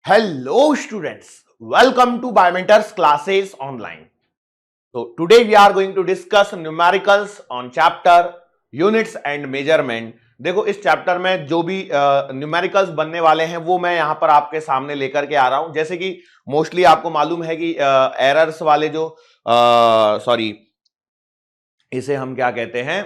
Hello students, welcome to Biometers classes online. So today we are going to discuss numericals on chapter units and measurement. देखो इस chapter में जो भी numericals बनने वाले हैं वो मैं यहां पर आपके सामने लेकर के आ रहा हूं। जैसे कि मोस्टली आपको मालूम है कि एरर्स वाले जो इसे हम क्या कहते हैं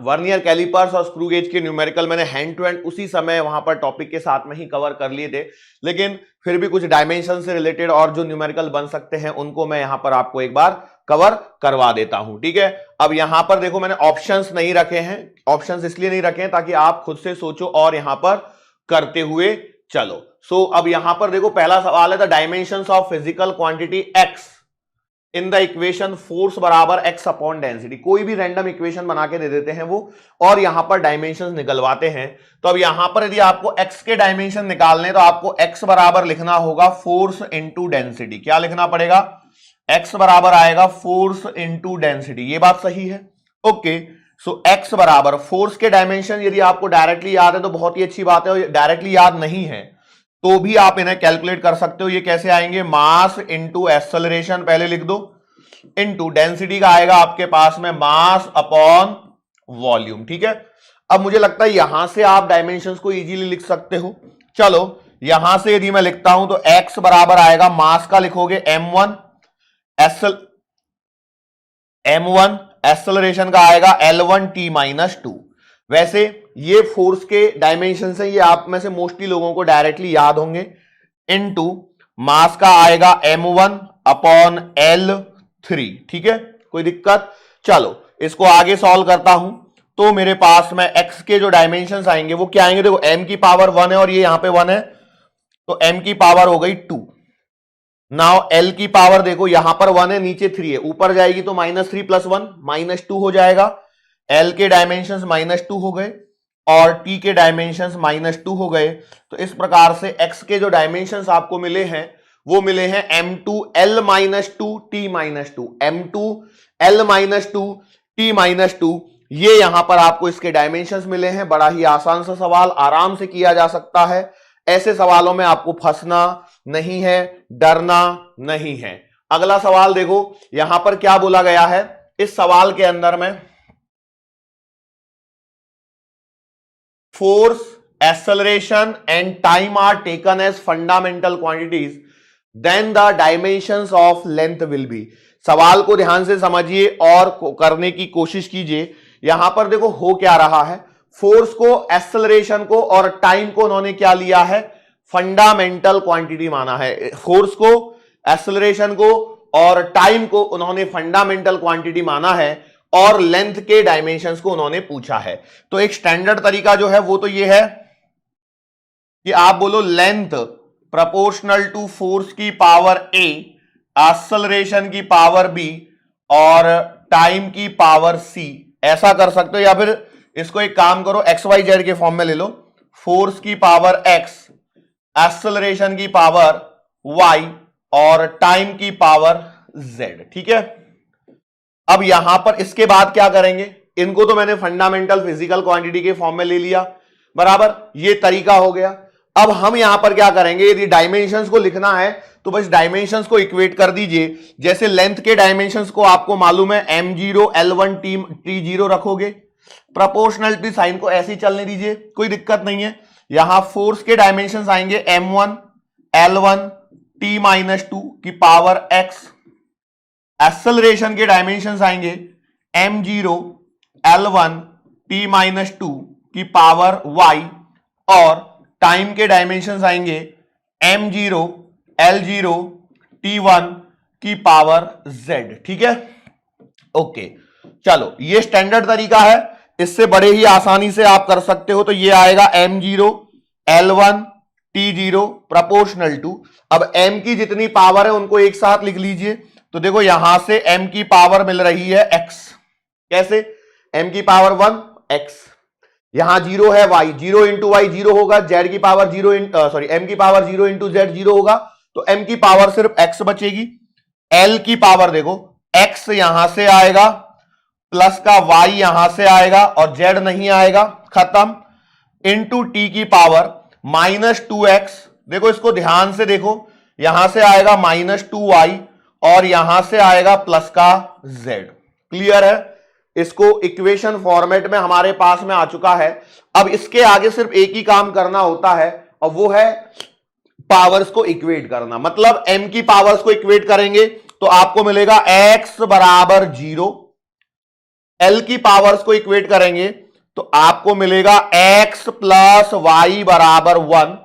वर्नियर कैलिपर्स और स्क्रू गेज के न्यूमेरिकल मैंने हैंड टू हैंड उसी समय वहां पर टॉपिक के साथ में ही कवर कर लिए थे, लेकिन फिर भी कुछ डायमेंशन से रिलेटेड और जो न्यूमेरिकल बन सकते हैं उनको मैं यहां पर आपको एक बार कवर करवा देता हूं। ठीक है, अब यहां पर देखो मैंने ऑप्शंस नहीं रखे हैं। ऑप्शंस इसलिए नहीं रखे हैं ताकि आप खुद से सोचो और यहां पर करते हुए चलो। सो अब यहां पर देखो पहला सवाल है the dimensions of physical quantity x in the equation force बराबर एक्स अपॉन डेंसिटी। कोई भी रैंडम इक्वेशन बना के दे देते हैं वो और यहां पर डायमेंशंस निकलवाते हैं। तो अब यहां पर यदि आपको एक्स के डायमेंशन निकालने तो आपको एक्स बराबर लिखना होगा फोर्स इंटू डेंसिटी। क्या लिखना पड़ेगा? एक्स बराबर आएगा फोर्स इंटू डेंसिटी। ये बात सही है? ओके, सो एक्स बराबर फोर्स के डायमेंशन यदि आपको डायरेक्टली याद है तो बहुत ही अच्छी बात है, और डायरेक्टली याद नहीं है तो भी आप इन्हें कैलकुलेट कर सकते हो। ये कैसे आएंगे? मास इंटू एक्सेलरेशन पहले लिख दो, इंटू डेंसिटी का आएगा आपके पास में मास अपॉन वॉल्यूम। ठीक है, अब मुझे लगता है यहां से आप डायमेंशंस को इजीली लिख सकते हो। चलो यहां से यदि मैं लिखता हूं तो एक्स बराबर आएगा, मास का लिखोगे m1, m1 एक्सेलरेशन का आएगा L1t-2। वैसे ये फोर्स के डायमेंशन है, ये आप में से मोस्टली लोगों को डायरेक्टली याद होंगे। इनटू मास का आएगा m1 अपॉन L3। ठीक है, कोई दिक्कत? चलो इसको आगे सॉल्व करता हूं तो मेरे पास में x के जो डायमेंशंस आएंगे वो क्या आएंगे? देखो m की पावर 1 है और ये यहां पे 1 है तो m की पावर हो गई 2। नाउ l की पावर देखो यहां पर 1 है, नीचे 3 है, ऊपर जाएगी तो -3 + 1 -2 हो जाएगा। l के डायमेंशंस -2 हो गए और t के डायमेंशंस -2 हो गए। तो इस प्रकार से x के जो डायमेंशंस आपको मिले हैं वो मिले हैं m2l - 2 t -2, m2l - 2 t -2। ये यहां पर आपको इसके डायमेंशंस मिले हैं। बड़ा ही आसान सा सवाल, आराम से किया जा सकता है। ऐसे सवालों में आपको फंसना नहीं है, डरना नहीं है। अगला सवाल देखो यहां पर क्या बोला गया है इस सवाल के अंदर में, force, acceleration and time are taken as fundamental quantities, then the dimensions of length will be। सवाल को ध्यान से समझिए और करने की कोशिश कीजिए। यहां पर देखो हो क्या रहा है, फोर्स को, एक्सेलरेशन को और टाइम को उन्होंने क्या लिया है? फंडामेंटल क्वांटिटी माना है। फोर्स को, एक्सेलरेशन को और टाइम को उन्होंने फंडामेंटल क्वांटिटी माना है और लेंथ के डायमेंशंस को उन्होंने पूछा है। तो एक स्टैंडर्ड तरीका जो है वो तो ये है कि आप बोलो लेंथ प्रोपोर्शनल टू फोर्स की पावर a, एक्सेलरेशन की पावर b और टाइम की पावर c। ऐसा कर सकते हो, या फिर इसको एक काम करो XYZ के फॉर्म में ले लो, फोर्स की पावर x, एक्सेलरेशन की पावर y और टाइम की पावर z। ठीक है, अब यहां पर इसके बाद क्या करेंगे? इनको तो मैंने फंडामेंटल फिजिकल क्वांटिटी के फॉर्म में ले लिया, बराबर, ये तरीका हो गया। अब हम यहां पर क्या करेंगे? यदि डायमेंशंस को लिखना है तो बस डायमेंशंस को इक्वेट कर दीजिए। जैसे लेंथ के डायमेंशंस को आपको मालूम है m0 L1 t0 रखोगे, प्रोपोर्शनलिटी साइन को ऐसे ही चलने दीजिए, कोई दिक्कत नहीं है। यहां फोर्स के डायमेंशंस आएंगे m1 L1 t-2 की पावर x, एक्सेलरेशन के डायमेंशंस आएंगे m0 L1 t-2 की पावर y और टाइम के डायमेंशंस आएंगे m0 L0 t1 की पावर z। ठीक है, ओके, चलो ये स्टैंडर्ड तरीका है, इससे बड़े ही आसानी से आप कर सकते हो। तो ये आएगा m0 L1 t0 proportional to, अब m की जितनी पावर है उनको एक साथ लिख लीजिए। तो देखो यहां से m की पावर मिल रही है x, कैसे? m की पावर 1 x, यहां 0 है y, 0 इंटू वाई 0 होगा, z की पावर 0 m की पावर 0 इंटू z 0 होगा, तो m की पावर सिर्फ x बचेगी। l की पावर देखो x यहां से आएगा, प्लस का y यहां से आएगा और z नहीं आएगा, खत्म, इंटू t की पावर -2x देखो इसको ध्यान से देखो, यहां से आएगा -2y और यहां से आएगा प्लस का z। क्लियर है? इसको इक्वेशन फॉर्मेट में हमारे पास में आ चुका है। अब इसके आगे सिर्फ एक ही काम करना होता है और वो है पावर्स को इक्वेट करना। मतलब m की पावर्स को इक्वेट करेंगे तो आपको मिलेगा x बराबर 0, l की पावर्स को इक्वेट करेंगे तो आपको मिलेगा x प्लस वाई बराबर 1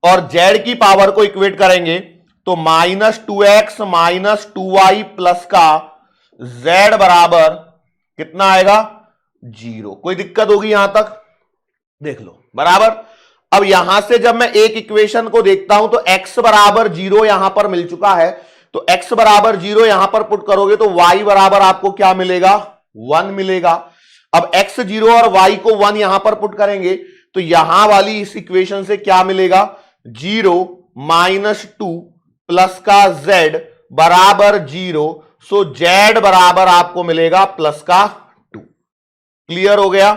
और z की पावर को इक्वेट करेंगे तो -2x माइनस 2y प्लस का z बराबर कितना आएगा 0। कोई दिक्कत होगी यहां तक? देख लो बराबर। अब यहां से जब मैं एक इक्वेशन को देखता हूं तो x बराबर 0 यहां पर मिल चुका है, तो x बराबर 0 यहां पर पुट करोगे तो y बराबर आपको क्या मिलेगा 1 मिलेगा। अब x 0 और y को 1 यहां पर पुट करेंगे तो यहां वाली इस इक्वेशन से क्या मिलेगा 0 -2 प्लस का z बराबर 0, सो z बराबर आपको मिलेगा प्लस का 2। क्लियर हो गया?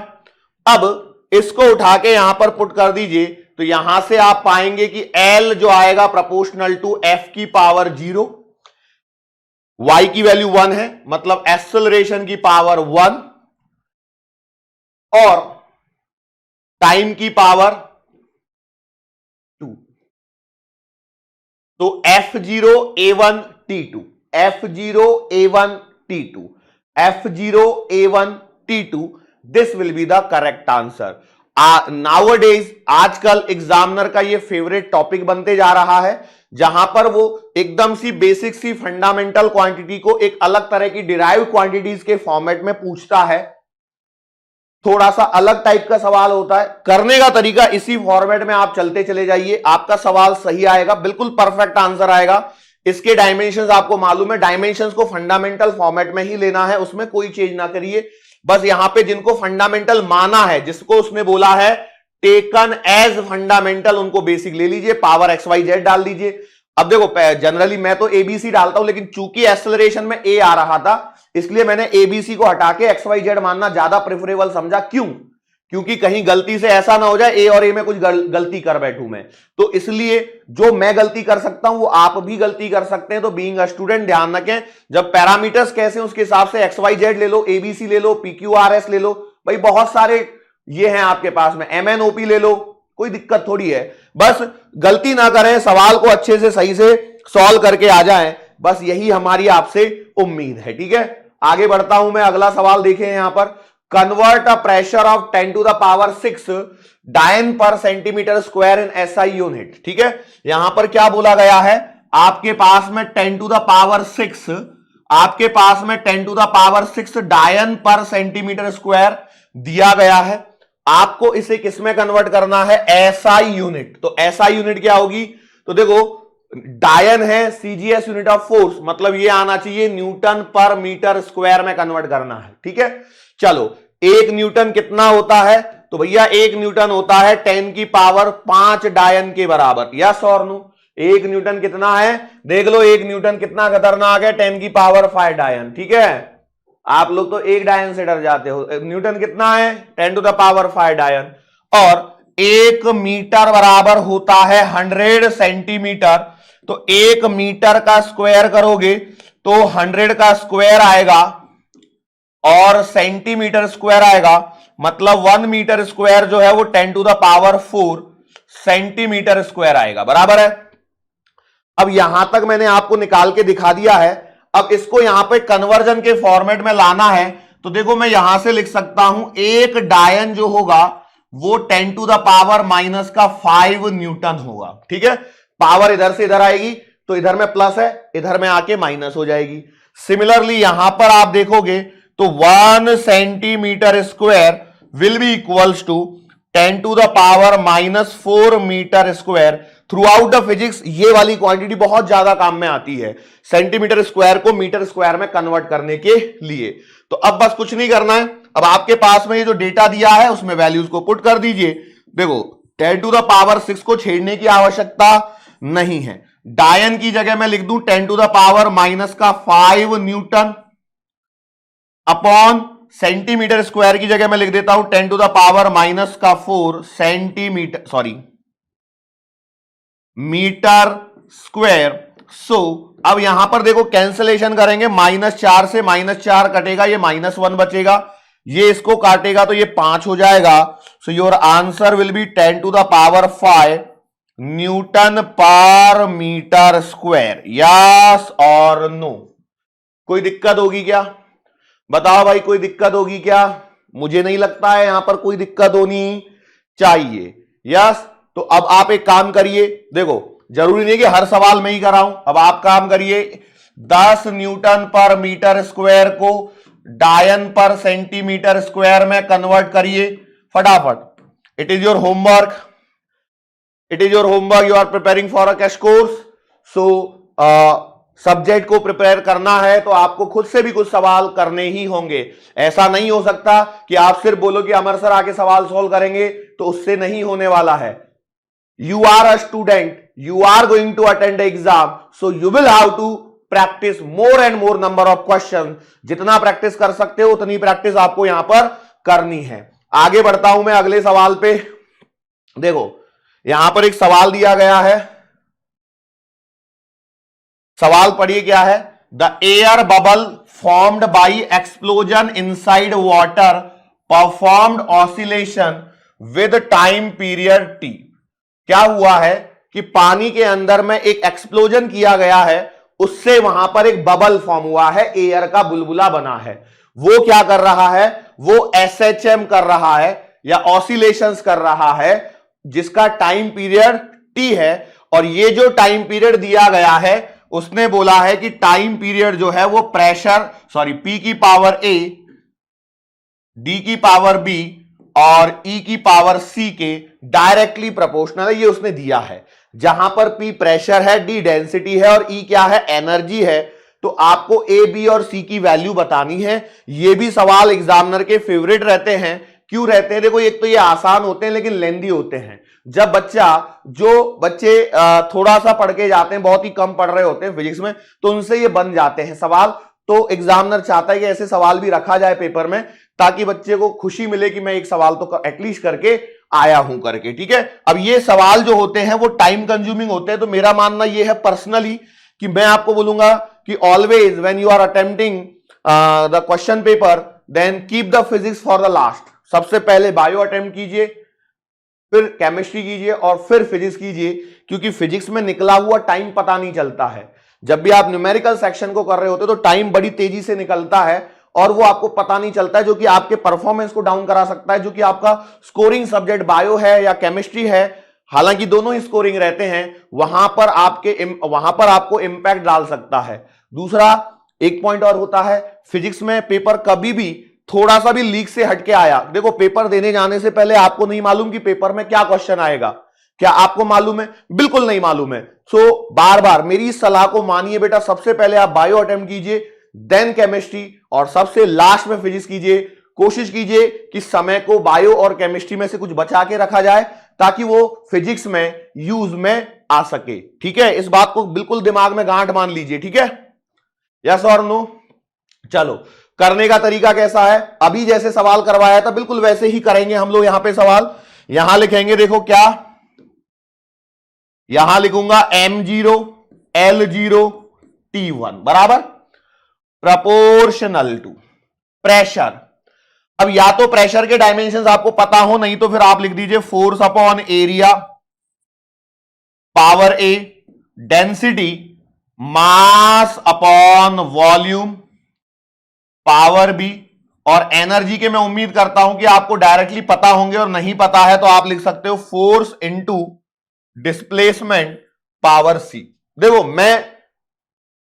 अब इसको उठा के यहां पर पुट कर दीजिए तो यहां से आप पाएंगे कि L जो आएगा प्रोपोर्शनल टू f की पावर 0, y की वैल्यू 1 है मतलब एक्सेलरेशन की पावर 1 और टाइम की पावर 2। तो f0 a1 t2, f0 a1 t2, f0 a1 t2, this will be the correct answer. Nowadays आजकल एग्जामिनर का ये फेवरेट टॉपिक बनते जा रहा है, जहां पर वो एकदम सी बेसिक सी फंडामेंटल क्वांटिटी को एक अलग तरह की डिराइव क्वांटिटीज के फॉर्मेट में पूछता है। थोड़ा सा अलग टाइप का सवाल होता है, करने का तरीका इसी फॉर्मेट में आप चलते चले जाइए, आपका सवाल सही आएगा, बिल्कुल परफेक्ट आंसर आएगा। इसके डायमेंशंस आपको मालूम है, डायमेंशंस को फंडामेंटल फॉर्मेट में ही लेना है, उसमें कोई चेंज ना करिए। बस यहां पे जिनको फंडामेंटल माना है, जिसको उसने बोला है टेकन एज फंडामेंटल, उनको बेसिक ले लीजिए, पावर एक्स वाई जेड डाल दीजिए। अब देखो जनरली मैं तो एबीसी डालता हूं, लेकिन चूंकि एक्सेलरेशन में ए आ रहा था इसलिए मैंने एबीसी को हटा के एक्स वाई जेड मानना ज्यादा प्रेफरेबल समझा। क्यों? क्योंकि कहीं गलती से ऐसा ना हो जाए ए और ए में कुछ गलती कर बैठूं मैं, तो इसलिए जो मैं गलती कर सकता हूं वो आप भी गलती कर सकते हैं। तो बीइंग अ स्टूडेंट ध्यान रखें, जब पैरामीटर्स कैसे उसके हिसाब से एक्स वाई जेड ले लो, एबीसी ले लो, पीक्यूआरएस ले लो, भाई बहुत सारे ये हैं आपके पास में, एमएनओपी ले लो, कोई दिक्कत थोड़ी है। बस गलती ना करें, सवाल को अच्छे से सही से सॉल्व करके आ जाएं, बस यही हमारी आपसे उम्मीद है। ठीक है, आगे बढ़ता हूं मैं। अगला सवाल देखें यहां पर, convert a pressure of 10 to the power 6 dyne per centimetre square in SI unit. ठीक है, यहां पर क्या बोला गया है, आपके पास में 10 टू द पावर 6, आपके पास में 10 to the power 6 dyne per centimetre square दिया गया है। आपको इसे किसमें कन्वर्ट करना है, एसआई यूनिट। तो एसआई यूनिट क्या होगी, तो देखो डायन है सीजीएस यूनिट ऑफ फोर्स, मतलब ये आना चाहिए न्यूटन पर मीटर स्क्वायर में कन्वर्ट करना है। ठीक है, चलो 1 न्यूटन कितना होता है, तो भैया 1 न्यूटन होता है 10 की पावर 5 डायन के बराबर। यस और नो? 1 न्यूटन कितना है, देख लो 1 न्यूटन कितना खतरनाक है, 10 की पावर 5 डायन। ठीक है, आप लोग तो 1 डायन से डर जाते हो, न्यूटन कितना है 10 टू द पावर 5 डायन। और 1 मीटर बराबर होता है 100 सेंटीमीटर, तो 1 मीटर का स्क्वायर करोगे तो 100 का स्क्वायर आएगा और सेंटीमीटर स्क्वायर आएगा, मतलब 1 मीटर स्क्वायर जो है वो 10 to the power 4 centimetre square आएगा। बराबर है? अब यहां तक मैंने आपको निकाल के दिखा दिया है। अब इसको यहां पे कन्वर्जन के फॉर्मेट में लाना है, तो देखो मैं यहां से लिख सकता हूं 1 डायन जो होगा वो 10 टू द पावर माइनस का 5 न्यूटन होगा। ठीक है, पावर इधर से इधर आएगी तो इधर में प्लस है, इधर में आके माइनस हो जाएगी। सिमिलरली यहां पर आप देखोगे तो 1 centimetre square will be equals to 10 to the power minus 4 metre square. Throughout the physics ये वाली क्वांटिटी बहुत ज्यादा काम में आती है, सेंटीमीटर स्क्वायर को मीटर स्क्वायर में कन्वर्ट करने के लिए। तो अब बस कुछ नहीं करना है, अब आपके पास में ये जो डेटा दिया है उसमें वैल्यूज को पुट कर दीजिए। देखो 10 टू द पावर 6 को छेड़ने की आवश्यकता नहीं है, डायन की जगह मैं लिख दूं 10 टू द पावर माइनस का 5 न्यूटन अपॉन सेंटीमीटर स्क्वायर की जगह मैं लिख देता हूं 10 टू द पावर माइनस का 4 सेंटीमीटर, सॉरी मीटर स्क्वायर। सो अब यहां पर देखो कैंसलेशन करेंगे, -4 से -4 कटेगा, ये -1 बचेगा, ये इसको काटेगा तो ये 5 हो जाएगा। सो your answer will B 10⁵ Newton पर मीटर स्क्वायर। यस और नो? कोई दिक्कत होगी क्या? बताओ भाई, कोई दिक्कत होगी क्या? मुझे नहीं लगता है यहां पर कोई दिक्कत होनी चाहिए। यस, तो अब आप एक काम करिए, देखो जरूरी नहीं कि हर सवाल में ही कराऊं, अब आप काम करिए, 10 न्यूटन पर मीटर स्क्वायर को डायन पर सेंटीमीटर स्क्वायर में कन्वर्ट करिए फटाफट। It is your homework, it is your homework, you are preparing for a crash course. So subject को प्रिपेयर करना है तो आपको खुद से भी कुछ सवाल करने ही होंगे। ऐसा नहीं हो सकता कि आप सिर्फ बोलो कि अमर सर आके सवाल सॉल्व करेंगे, तो उससे नहीं होने वाला है। You are a student, you are going to attend the exam, so you will have to practice more and more number of questions। जितना प्रैक्टिस कर सकते हो उतनी प्रैक्टिस आपको यहां पर करनी है। आगे बढ़ता हूं मैं अगले सवाल पे। देखो यहां पर एक सवाल दिया गया है, सवाल पढ़िए क्या है। The air bubble formed by explosion inside water performed oscillation with time period T. क्या हुआ है कि पानी के अंदर में एक एक्सप्लोजन किया गया है, उससे वहां पर एक बबल फॉर्म हुआ है, एयर का बुलबुला बना है। वो क्या कर रहा है? वो एसएचएम कर रहा है या ऑसिलेशंस कर रहा है, जिसका टाइम पीरियड टी है। और ये जो टाइम पीरियड दिया गया है, उसने बोला है कि टाइम पीरियड जो है वो प्रेशर पी की पावर ए, डी की पावर बी और ई की पावर सी के डायरेक्टली प्रोपोर्शनल है। ये उसने दिया है। जहां पर पी प्रेशर है, डी डेंसिटी है और ई क्या है? एनर्जी है। तो आपको ए, बी और सी की वैल्यू बतानी है। ये भी सवाल एग्जामिनर के फेवरेट रहते हैं। क्यों रहते हैं? देखो एक तो ये आसान होते हैं लेकिन लेंदी होते हैं। जब बच्चे थोड़ा सा पढ़ के जाते हैं, बहुत ही कम पढ़ रहे होते हैं फिजिक्स में, तो उनसे ये बन जाते हैं सवाल। तो एग्जामिनर चाहता है कि ऐसे सवाल भी रखा जाए पेपर में, ताकि बच्चे को खुशी मिले कि मैं एक सवाल तो एटलीस्ट करके आया हूं करके। ठीक है, अब ये सवाल जो होते हैं वो टाइम कंज्यूमिंग होते हैं। तो मेरा मानना ये है पर्सनली कि मैं आपको बोलूंगा कि always when you are attempting the question paper, then keep the physics for the last. सबसे पहले बायो अटेम्प्ट कीजिए, फिर केमिस्ट्री कीजिए और फिर फिजिक्स कीजिए, क्योंकि फिजिक्स में निकला हुआ टाइम पता नहीं चलता है। जब भी आप न्यूमेरिकल सेक्शन को कर रहे होते हो तो टाइम बड़ी तेजी से निकलता है और वो आपको पता नहीं चलता है, जो कि आपके परफॉर्मेंस को डाउन करा सकता है। जो कि आपका स्कोरिंग सब्जेक्ट बायो है या केमिस्ट्री है, हालांकि दोनों ही स्कोरिंग रहते हैं, वहां पर आपको इंपैक्ट डाल सकता है। दूसरा एक पॉइंट और होता है, फिजिक्स में पेपर कभी भी थोड़ा सा भी लीक से हटके आया, देखो पेपर देने जाने से पहले आपको नहीं मालूम कि पेपर में क्या क्वेश्चन आएगा। क्या आपको मालूम है? बिल्कुल नहीं मालूम है। सो बार बार मेरी इस सलाह को मानिए बेटा, सबसे पहले आप बायो अटेम्प्ट कीजिए, देन केमिस्ट्री और सबसे लास्ट में फिजिक्स कीजिए। कोशिश कीजिए कि समय को बायो और केमिस्ट्री में से कुछ बचा के रखा जाए, ताकि वो फिजिक्स में यूज में आ सके। ठीक है, इस बात को बिल्कुल दिमाग में गांठ मान लीजिए। ठीक है, यस और नो? चलो, करने का तरीका कैसा है? अभी जैसे सवाल करवाया था बिल्कुल वैसे ही करेंगे हम लोग। यहां पे सवाल यहां लिखेंगे, देखो क्या यहां लिखूंगा, m0 l0 t1 बराबर प्रोपोर्शनल टू प्रेशर। अब या तो प्रेशर के डायमेंशंस आपको पता हो, नहीं तो फिर आप लिख दीजिए force upon area power a, density mass upon volume power b, और एनर्जी के मैं उम्मीद करता हूं कि आपको डायरेक्टली पता होंगे, और नहीं पता है तो आप लिख सकते हो फोर्स इनटू डिस्प्लेसमेंट पावर सी। देखो मैं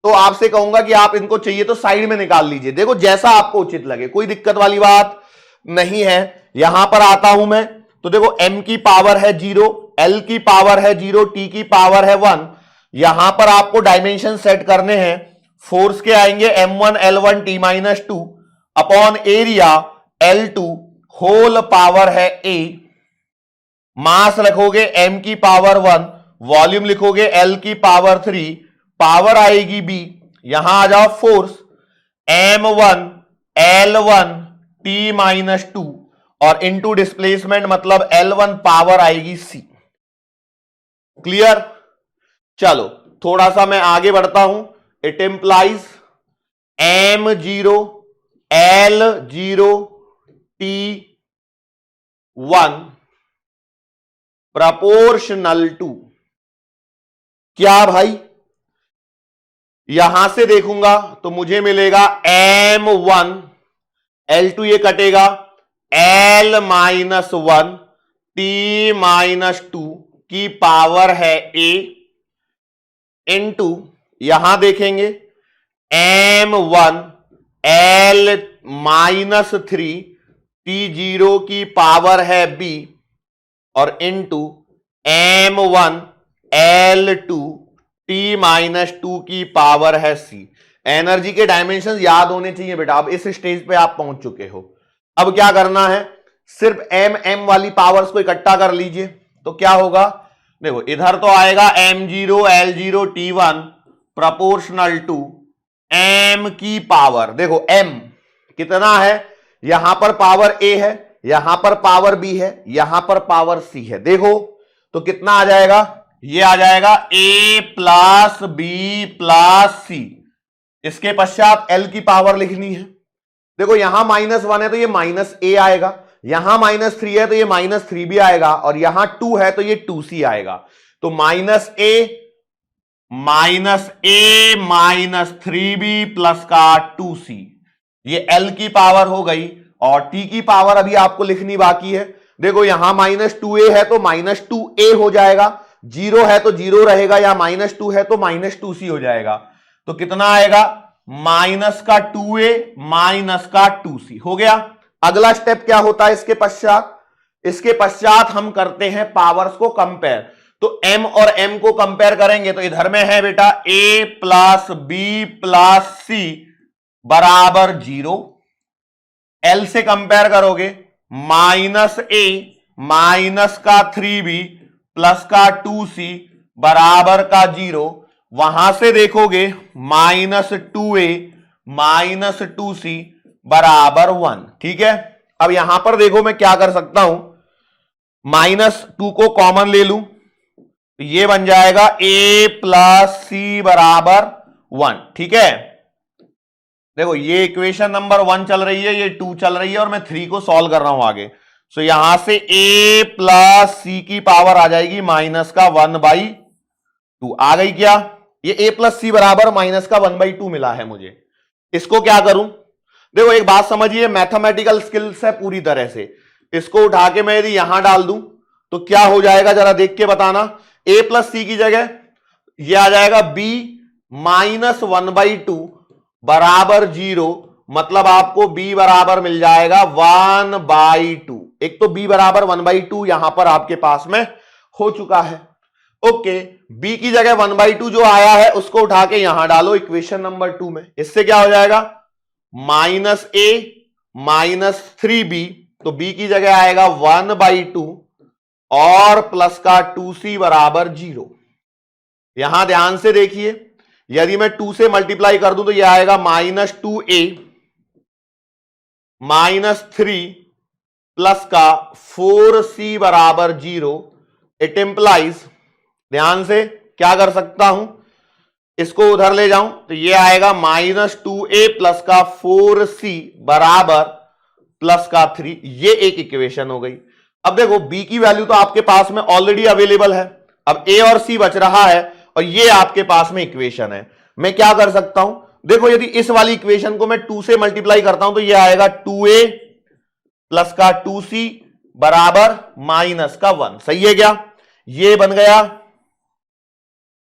तो आपसे कहूंगा कि आप इनको चाहिए तो साइड में निकाल लीजिए, देखो जैसा आपको उचित लगे, कोई दिक्कत वाली बात नहीं है। यहां पर आता हूं मैं, तो देखो m की पावर है 0, l की पावर है 0, t की पावर है 1। यहां पर आपको डायमेंशन सेट करने हैं। फोर्स के आएंगे m1 l1 t-2 upon area l2 whole power है a। मास रखोगे m की पावर 1, वॉल्यूम लिखोगे l की पावर 3, पावर आएगी b। यहां आ जाओ, फोर्स m1 l1 t-2 और इनटू डिस्प्लेसमेंट मतलब l1 पावर आएगी c। क्लियर? चलो थोड़ा सा मैं आगे बढ़ता हूं। It implies M0 L0 T1 proportional to, क्या भाई, यहां से देखूंगा तो मुझे मिलेगा M1 L2 ये कटेगा L-1 T-2 की पावर है A इनटू, यहां देखेंगे M1 L-3 T0 की पावर है B और इनटू M1 L2 T-2 की पावर है C। एनर्जी के डायमेंशन याद होने चाहिए बेटा, अब इस स्टेज पे आप पहुंच चुके हो। अब क्या करना है, सिर्फ M वाली पावर्स को इकट्ठा कर लीजिए तो क्या होगा, देखो इधर तो आएगा M0 L0 T1 proportional to M की पावर, देखो M कितना है, यहां पर पावर A है, यहां पर पावर B है, यहां पर पावर C है। देखो तो कितना आ जाएगा, ये आ जाएगा A plus B plus C। इसके पश्चात L की पावर लिखनी है। देखो यहां -1 है तो ये -A आएगा, यहां -3 है तो ये -3 भी आएगा, और यहां 2 है तो ये 2C आएगा। तो -A -3B प्लस का 2C, ये L की पावर हो गई। और T की पावर अभी आपको लिखनी बाकी है। देखो यहां -2A है तो -2A हो जाएगा, 0 है तो 0 रहेगा, या -2 है तो -2C हो जाएगा। तो कितना आएगा, -2A -2C हो गया। अगला स्टेप क्या होता है इसके पश्चात, इसके पश्चात हम करते हैं पावर्स को कंपेयर। तो M और M को कंपेयर करेंगे तो इधर में है बेटा A plus B plus C बराबर 0, L से कंपेयर करोगे -A माइनस का 3B प्लस का 2C बराबर का 0, वहां से देखोगे -2A -2C बराबर 1। ठीक है, अब यहां पर देखो मैं क्या कर सकता हूं, -2 को कॉमन ले लूं तो ये बन जाएगा A प्लस C बराबर 1। ठीक है, देखो ये इक्वेशन नंबर 1 चल रही है, ये 2 चल रही है, और मैं 3 को सॉल्व कर रहा हूं आगे। सो यहां से A प्लस C की पावर आ जाएगी -1/2 आ गई क्या, ये A प्लस C बराबर -1/2 मिला है मुझे। इसको क्या करूं, देखो एक बात समझिए, मैथमेटिकल स्किल्स है पूरी तरह से। इसको उठा के मैं यदि यहां डाल दूं तो क्या हो जाएगा, जरा देख के बताना। A प्लस C की जगह ये आ जाएगा B -1/2 बराबर 0, मतलब आपको B बराबर मिल जाएगा 1/2। एक तो B बराबर 1/2 यहां पर आपके पास में हो चुका है। ओके, B की जगह 1/2 जो आया है उसको उठा के यहां डालो इक्वेशन नंबर 2 में। इससे क्या हो जाएगा, -A -3B, तो B की जगह आएगा 1/2 और प्लस का 2C बराबर 0। यहां ध्यान से देखिए, यदि मैं 2 से मल्टीप्लाई कर दूं तो यह आएगा -2A -3 प्लस का 4C बराबर 0। इट इंप्लाइज, ध्यान से क्या कर सकता हूं, इसको उधर ले जाऊं तो यह आएगा -2A प्लस का 4C बराबर प्लस का 3। ये एक इक्वेशन हो गई। अब देखो B की वैल्यू तो आपके पास में ऑलरेडी अवेलेबल है, अब A और C बच रहा है, और ये आपके पास में इक्वेशन है। मैं क्या कर सकता हूं, देखो यदि इस वाली इक्वेशन को मैं 2 से मल्टीप्लाई करता हूं तो ये आएगा 2A प्लस का 2C बराबर -1। सही है क्या, ये बन गया।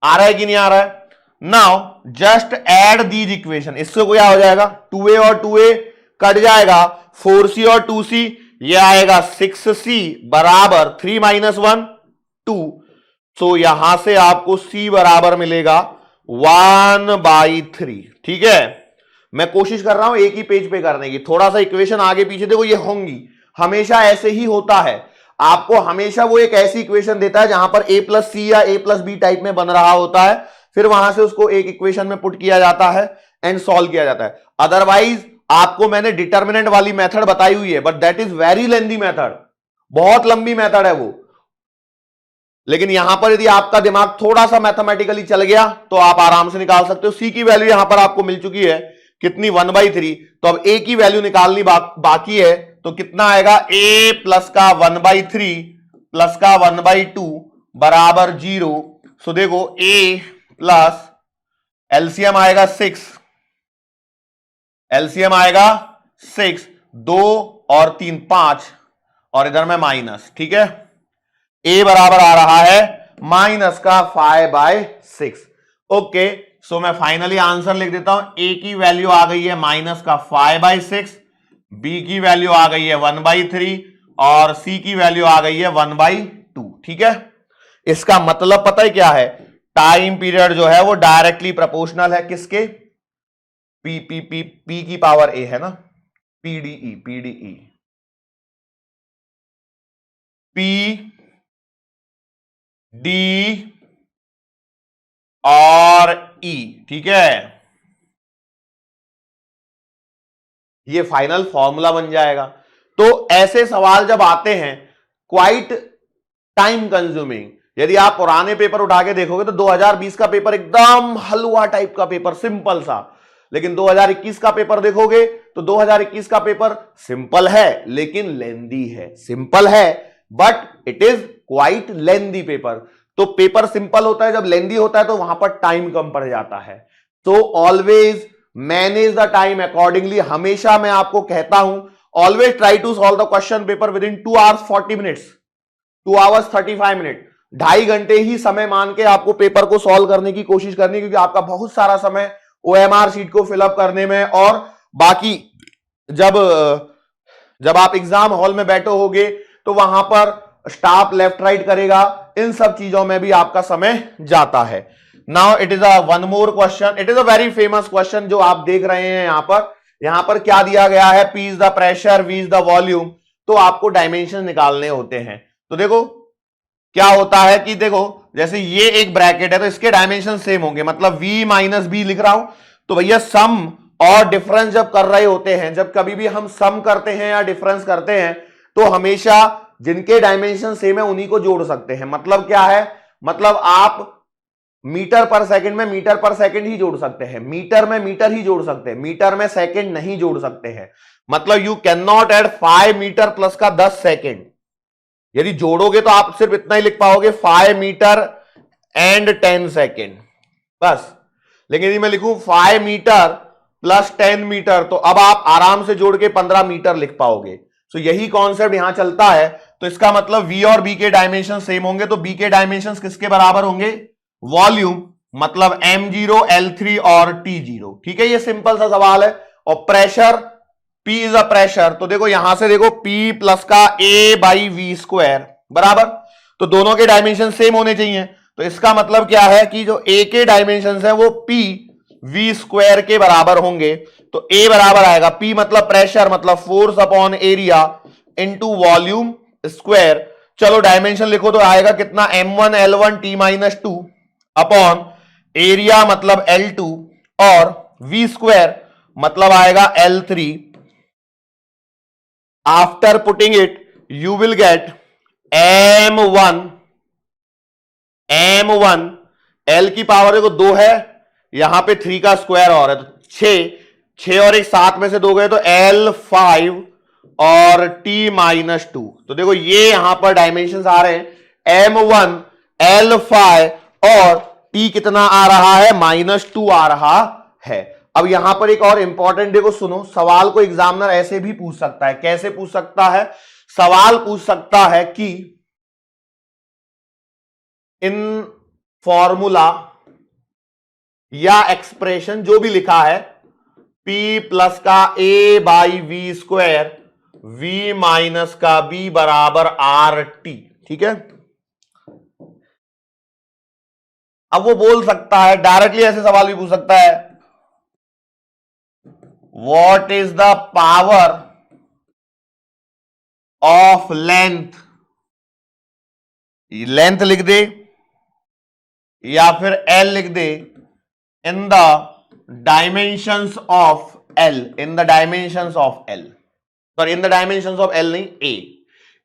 आ रहा है कि नहीं आ रहा है, now just add these equation. इससे क्या हो जाएगा, 2A और 2A कट जाएगा, 4C और 2C, ये आएगा 6C बराबर 3 - 1 2। सो यहां से आपको C बराबर मिलेगा 1/3। ठीक है, मैं कोशिश कर रहा हूं एक ही पेज पे करने की, थोड़ा सा इक्वेशन आगे पीछे देखो, ये होंगी, हमेशा ऐसे ही होता है। आपको हमेशा वो एक ऐसी इक्वेशन देता है जहां पर A प्लस C या A प्लस B टाइप में बन रहा होता है, फिर वहां से उसको एक इक्वेशन में पुट किया जाता है एंड सॉल्व किया जाता है। अदरवाइज आपको मैंने डिटर्मिनेंट वाली मेथड बताई हुई है, but that is very lengthy method, बहुत लंबी मेथड है वो। लेकिन यहां पर यदि आपका दिमाग थोड़ा सा मैथमेटिकली चल गया तो आप आराम से निकाल सकते हो। सी की वैल्यू यहां पर आपको मिल चुकी है कितनी 1/3, तो अब ए की वैल्यू निकालनी बाकी है, तो कितना आएगा ए प्लस का 1/3 प्लस का 1/2 बराबर 0। सो देखो ए प्लस एलसीएम आएगा 6, एलसीएम आएगा 6, 2 और 3 5 और इधर में माइनस, ठीक है। ए बराबर आ रहा है माइनस का 5/6। ओके, सो मैं फाइनली आंसर लिख देता हूं। ए की वैल्यू आ गई है माइनस का 5/6, बी की वैल्यू आ गई है 1/3 और सी की वैल्यू आ गई है 1/2। ठीक है, इसका मतलब पता है क्या है, टाइम पीरियड जो है वो डायरेक्टली प्रोपोर्शनल है किसके, पी की पावर ए है ना, पीडीई पी डी और ई। ठीक है, ये फाइनल फॉर्मूला बन जाएगा। तो ऐसे सवाल जब आते हैं क्वाइट टाइम कंज्यूमिंग, यदि आप पुराने पेपर उठा के देखोगे तो 2020 का पेपर एकदम हलवा टाइप का पेपर, सिंपल सा, लेकिन 2021 का पेपर देखोगे तो 2021 का पेपर सिंपल है लेकिन लेंदी है। सिंपल है but it is quite lengthy paper. तो पेपर सिंपल होता है, जब लेंदी होता है तो वहां पर टाइम कम पड़ जाता है। तो always manage the time accordingly. हमेशा मैं आपको कहता हूं, always try to solve the question paper within 2 hours 40 minutes, 2 hours 35 minutes, 2.5 घंटे ही समय मान के आपको पेपर को सॉल्व करने की कोशिश करनी, क्योंकि आपका बहुत सारा समय ओएमआर शीट को फिलअप करने में और बाकी जब आप एग्जाम हॉल में बैठे होगे तो वहां पर स्टाफ लेफ्ट राइट करेगा, इन सब चीजों में भी आपका समय जाता है। Now it is a one more question, it is a very famous question जो आप देख रहे हैं यहां पर क्या दिया गया है, P is the pressure, V is the volume. तो आपको डायमेंशन निकालने होते हैं। तो देखो क्या होता है कि देखो जैसे ये एक ब्रैकेट है तो इसके डायमेंशन सेम होंगे, मतलब V माइनस बी लिख रहा हूं। तो भैया सम और डिफरेंस जब कर रहे होते हैं, जब कभी भी हम सम करते हैं या डिफरेंस करते हैं तो हमेशा जिनके डायमेंशन सेम है उन्हीं को जोड़ सकते हैं। मतलब क्या है, मतलब आप मीटर पर सेकंड में मीटर पर सेकंड ही जोड़ सकते हैं, मीटर में मीटर ही जोड़ सकते हैं, मीटर में सेकंड नहीं जोड़ सकते हैं। मतलब you can not add 5 metre plus का 10 सेकंड। यदि जोड़ोगे तो आप सिर्फ इतना ही लिख पाओगे 5 मीटर एंड 10 सेकंड बस। लेकिन यदि मैं लिखूं 5 मीटर प्लस 10 मीटर तो अब आप आराम से जोड़ के 15 मीटर लिख पाओगे। तो यही कॉन्सेप्ट यहां चलता है। तो इसका मतलब V और B के डायमेंशन सेम होंगे, तो B के डायमेंशन किसके बराबर होंगे, वॉल्यूम, मतलब m0 L3 और T0। ठीक है, ये सिंपल सा सवाल है। और pressure, P is a pressure, तो देखो यहां से देखो P प्लस का A/V² बराबर, तो दोनों के डायमेंशन सेम होने चाहिए। तो इसका मतलब क्या है कि जो A के डायमेंशन है वो PV² के बराबर होंगे। तो A बराबर आएगा, P मतलब प्रेशर, मतलब force upon area into volume square. चलो डायमेंशन लिखो तो आएगा कितना, M1 L1 T-2 upon area मतलब L2 और V² मतलब आएगा L3। After putting it you will get M1 L की पावर देखो 2 है, यहां पे 3 का स्क्वायर और है तो 6 और एक 7 में से 2 गए तो L5 और T-2। तो देखो ये यहां पर डायमेंशन आ रहे हैं M1 L5 और T कितना आ रहा है, -2 आ रहा है। अब यहां पर एक और इंपॉर्टेंट देखो, सुनो, सवाल को एग्जामिनर ऐसे भी पूछ सकता है। कैसे पूछ सकता है, सवाल पूछ सकता है कि इन फॉर्मूला या एक्सप्रेशन जो भी लिखा है, P प्लस का A/V², V माइनस का B बराबर RT। ठीक है, अब वो बोल सकता है डायरेक्टली, ऐसे सवाल भी पूछ सकता है, what is the power of length, length लिख दे या फिर L लिख दे, in the dimensions of L, in the dimensions of L, sorry in the dimensions of L नहीं,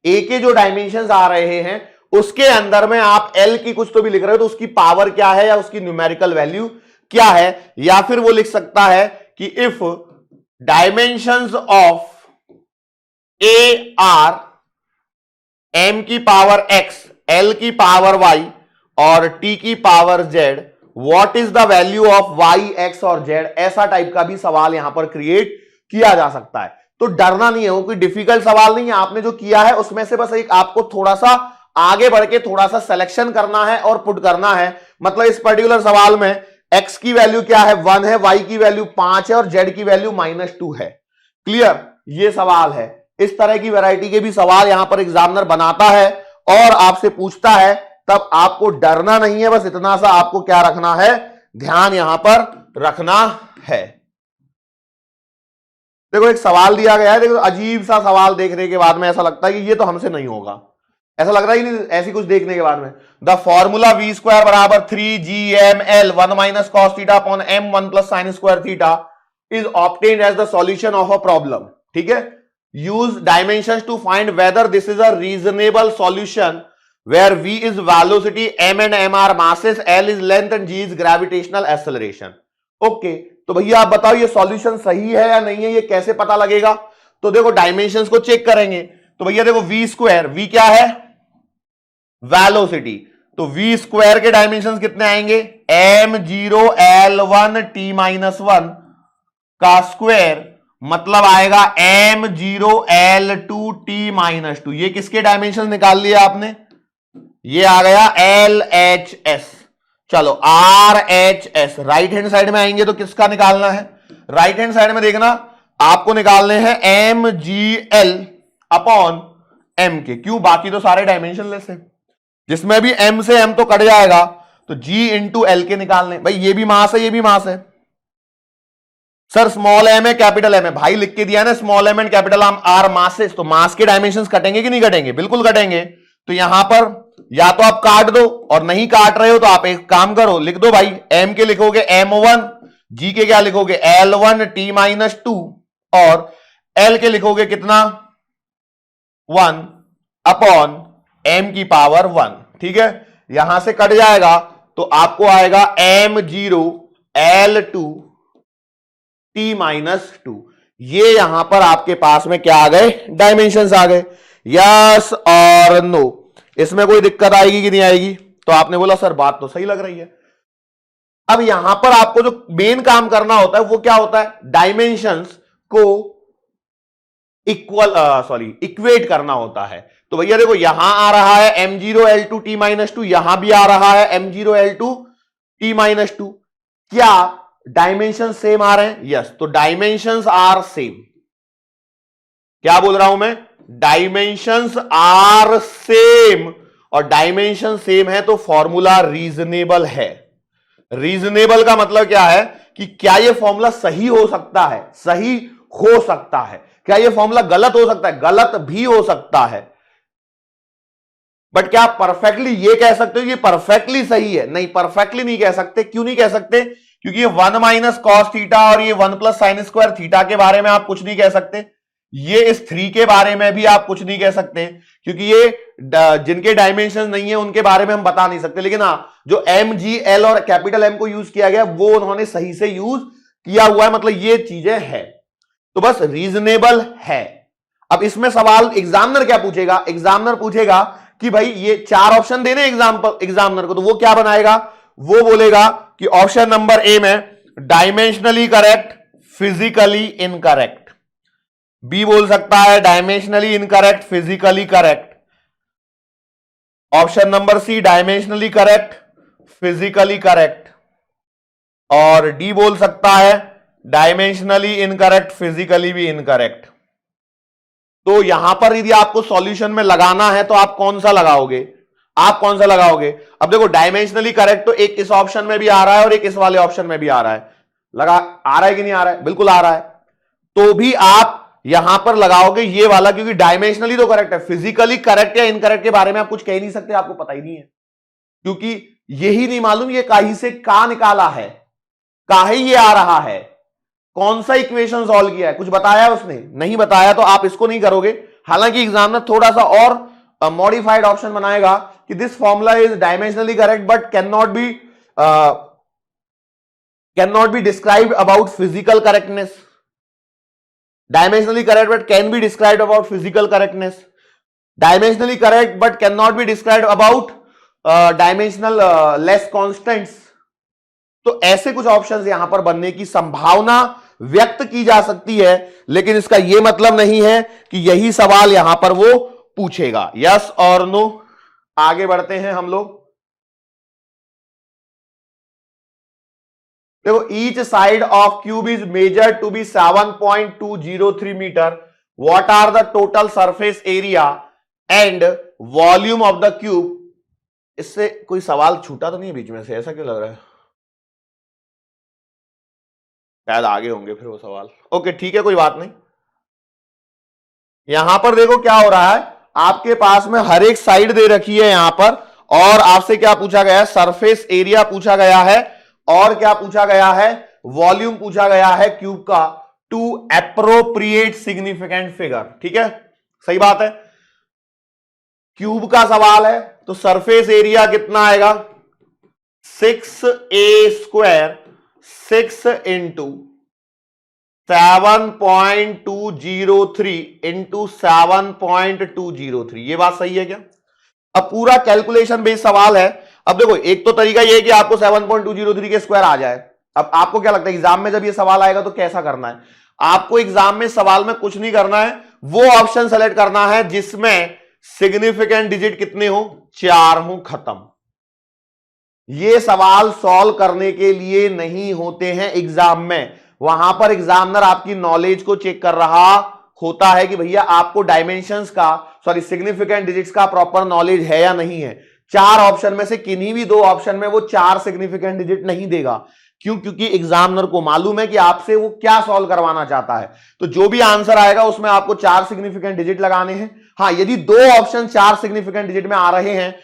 A के जो डायमेंशंस आ रहे हैं उसके अंदर में आप एल की कुछ तो भी लिख रहे हो, तो उसकी पावर क्या है या उसकी न्यूमेरिकल वैल्यू क्या है, या फिर वो लिख सकता है कि if dimensions of A R M की पावर एक्स, एल की पावर वाई और टी की power Z, what is the value of Y x और जेड, ऐसा टाइप का भी सवाल यहां पर क्रिएट किया जा सकता है। तो डरना नहीं है, वो कोई डिफिकल्ट सवाल नहीं है, आपने जो किया है उसमें से बस एक आपको थोड़ा सा आगे बढ़ के थोड़ा सा सिलेक्शन करना है और पुट करना है। मतलब इस पर्टिकुलर सवाल में x की वैल्यू क्या है, 1 है, y की वैल्यू 5 है और z की वैल्यू -2 है। क्लियर, ये सवाल है। इस तरह की वैरायटी के भी सवाल यहां पर एग्जामिनर बनाता है और आपसे पूछता है, तब आपको डरना नहीं है, बस इतना सा आपको क्या रखना है, ध्यान यहां पर रखना है। देखो एक सवाल दिया गया है, देखो अजीब सा सवाल देखने के बाद में ऐसा लगता है कि ये तो हमसे नहीं होगा, ऐसा लग रहा है कि ऐसी कुछ देखने के बाद में। द फॉर्मूला वी स्क्वायर बराबर 3gml 1 minus cos theta upon m 1 plus sine square theta is obtained as the solution of a problem. ठीक है, use dimensions to find whether this is a reasonable solution where v is velocity, m and m are masses, l is length and g is gravitational acceleration. Okay, तो भैया आप बताओ ये solution सही है या नहीं है, ये कैसे पता लगेगा? तो देखो डायमेंशंस को चेक करेंगे। तो भैया देखो v स्क्वायर, v क्या है, वेलोसिटी, तो v स्क्वायर के डायमेंशंस कितने आएंगे, m0 l1 t-1 का स्क्वायर, मतलब आएगा m0 l2 t-2। ये किसके डायमेंशन निकाल लिए आपने, ये आ गया LHS। चलो RHS राइट हैंड साइड में आएंगे तो किसका निकालना है, राइट हैंड साइड में देखना आपको निकालने हैं MGL अपॉन M के, क्यों, बाकी तो सारे डायमेंशन लेस है, जिसमें भी m से m तो कट जाएगा, तो g इंटू एल के निकालने। भाई ये भी मास है, ये भी मास है। सर स्मॉल m है कैपिटल m है, भाई लिख के दिया ना, small m and capital R masses, तो मास के डायमेंशंस कटेंगे कि नहीं कटेंगे, बिल्कुल कटेंगे। तो यहां पर या तो आप काट दो, और नहीं काट रहे हो तो आप एक काम करो, लिख दो भाई, m के लिखोगे m1, g के क्या लिखोगे l1 t-2 और l के लिखोगे कितना 1 अपॉन m की पावर 1। ठीक है, यहां से कट जाएगा तो आपको आएगा m0 l2 t-2। ये यहां पर आपके पास में क्या आ गए, डायमेंशंस आ गए। यस और नो, इसमें कोई दिक्कत आएगी कि नहीं आएगी? तो आपने बोला सर बात तो सही लग रही है। अब यहां पर आपको जो मेन काम करना होता है वो क्या होता है, डायमेंशंस को इक्वेट करना होता है। तो भैया देखो यहां आ रहा है m0 l2 t-2, यहां भी आ रहा है m0 l2 t-2, क्या डायमेंशन सेम आ रहे हैं? यस, तो डायमेंशंस आर सेम। क्या बोल रहा हूं मैं, डायमेंशंस आर सेम, और डायमेंशन सेम है तो फॉर्मूला रीजनेबल है। रीजनेबल का मतलब क्या है कि क्या यह फॉर्मूला सही हो सकता है, सही हो सकता है, क्या यह फॉर्मूला गलत हो सकता है, गलत भी हो सकता है, बट क्या आप परफेक्टली ये कह सकते हो कि परफेक्टली सही है? नहीं, परफेक्टली नहीं कह सकते। क्यों नहीं कह सकते? क्योंकि ये 1 माइनस कॉस थीटा और ये 1 प्लस साइन स्क्वायर थीटा के बारे में आप कुछ नहीं कह सकते, ये इस 3 के बारे में भी आप कुछ नहीं कह सकते, क्योंकि ये जिनके डायमेंशन नहीं है उनके बारे में हम बता नहीं सकते। लेकिन हाँ, जो MGL और कैपिटल M को यूज किया गया वो उन्होंने सही से यूज किया हुआ है, मतलब ये चीजें हैं, तो बस रीजनेबल है। अब इसमें सवाल एग्जामिनर क्या पूछेगा, एग्जामिनर पूछेगा कि भाई ये 4 ऑप्शन देने एग्जामिनर को, तो वो क्या बनाएगा, वो बोलेगा कि ऑप्शन नंबर ए में dimensionally correct, physically incorrect, B बोल सकता है dimensionally incorrect, physically correct, option number C dimensionally correct, physically correct, और डी बोल सकता है डायमेंशनली इनकरेक्ट, फिजिकली भी इनकरेक्ट। तो यहां पर यदि आपको सॉल्यूशन में लगाना है तो आप कौन सा लगाओगे, आप कौन सा लगाओगे? अब देखो डायमेंशनली करेक्ट तो एक इस ऑप्शन में भी आ रहा है और एक इस वाले ऑप्शन में भी आ रहा है, आ रहा है कि नहीं आ रहा है? बिल्कुल आ रहा है। तो भी आप यहां पर लगाओगे ये वाला, क्योंकि डायमेंशनली तो करेक्ट है, फिजिकली करेक्ट या इनकरेक्ट के बारे में आप कुछ कह नहीं सकते, आपको पता ही नहीं है, क्योंकि यही नहीं मालूम ये काहे से का निकाला है, काहे ये आ रहा है, कौन सा इक्वेशन सॉल्व किया है, कुछ बताया उसने नहीं बताया, तो आप इसको नहीं करोगे। हालांकि एग्जामिनर थोड़ा सा और मॉडिफाइड ऑप्शन बनाएगा कि this formula is dimensionally correct but can not be described about physical correctness, dimensionally correct but can be described about physical correctness, dimensionally correct but can not be described about dimensional less constants. तो ऐसे कुछ options यहां पर बनने की संभावना व्यक्त की जा सकती है, लेकिन इसका यह मतलब नहीं है कि यही सवाल यहां पर वो पूछेगा। यस और नो। आगे बढ़ते हैं हम लोग। देखो, each side of cube is measured to be 7.203 metre. What are the total surface area and volume of the cube. इससे कोई सवाल छूटा तो नहीं है बीच में से, ऐसा क्यों लग रहा है? शायद आगे होंगे फिर वो सवाल। ओके ठीक है, कोई बात नहीं। यहां पर देखो क्या हो रहा है, आपके पास में हर एक साइड दे रखी है यहां पर, और आपसे क्या पूछा गया है? सरफेस एरिया पूछा गया है, और क्या पूछा गया है? वॉल्यूम पूछा गया है क्यूब का, टू एप्रोप्रिएट सिग्निफिकेंट फिगर। ठीक है, सही बात है। क्यूब का सवाल है तो सरफेस एरिया कितना आएगा? 6a² 6 into 7.203 into 7.203। ये बात सही है क्या? अब पूरा कैलकुलेशन बेस्ड सवाल है। अब देखो, एक तो तरीका ये है कि आपको 7.203 के स्क्वायर आ जाए। अब आपको क्या लगता है एग्जाम में जब ये सवाल आएगा तो कैसा करना है? आपको एग्जाम में सवाल में कुछ नहीं करना है, वो ऑप्शन सेलेक्ट करना है जिसमें सिग्निफिकेंट डिजिट कितने हो? 4 हो, खत्म। ये सवाल सॉल्व करने के लिए नहीं होते हैं एग्जाम में। वहां पर एग्जामिनर आपकी नॉलेज को चेक कर रहा होता है कि भैया आपको डायमेंशंस का, सिग्निफिकेंट डिजिट्स का प्रॉपर नॉलेज है या नहीं है। 4 ऑप्शन में से किन्हीं भी 2 ऑप्शन में वो 4 सिग्निफिकेंट डिजिट नहीं देगा। क्यों? क्योंकि एग्जामिनर को मालूम है कि आपसे वो क्या सॉल्व करवाना चाहता है। तो जो भी आंसर आएगा उसमें आपको 4 सिग्निफिकेंट डिजिट लगाने हैं। हाँ, यदि 2 ऑप्शन 4 सिग्निफिकेंट डिजिट में आ रहे हैं,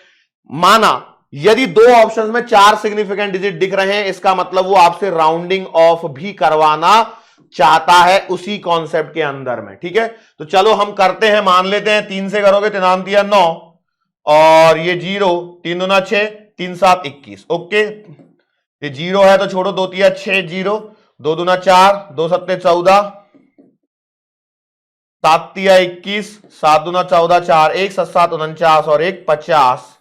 माना यदि 2 ऑप्शंस में 4 सिग्निफिकेंट डिजिट दिख रहे हैं, इसका मतलब वो आपसे राउंडिंग ऑफ भी करवाना चाहता है उसी कॉन्सेप्ट के अंदर में। ठीक है, तो चलो हम करते हैं, मान लेते हैं 3 से करोगे, 3 तिया 9 और ये 0, 3 दूना 6, 3 7 21। ओके, ये 0 है तो छोड़ो, 2 तिया 6 0, 2 दूना 4, 2 सत्ते 14, 7 तिया 21, 7 दूना 14, 4 1, 7 7 49 और 1 50।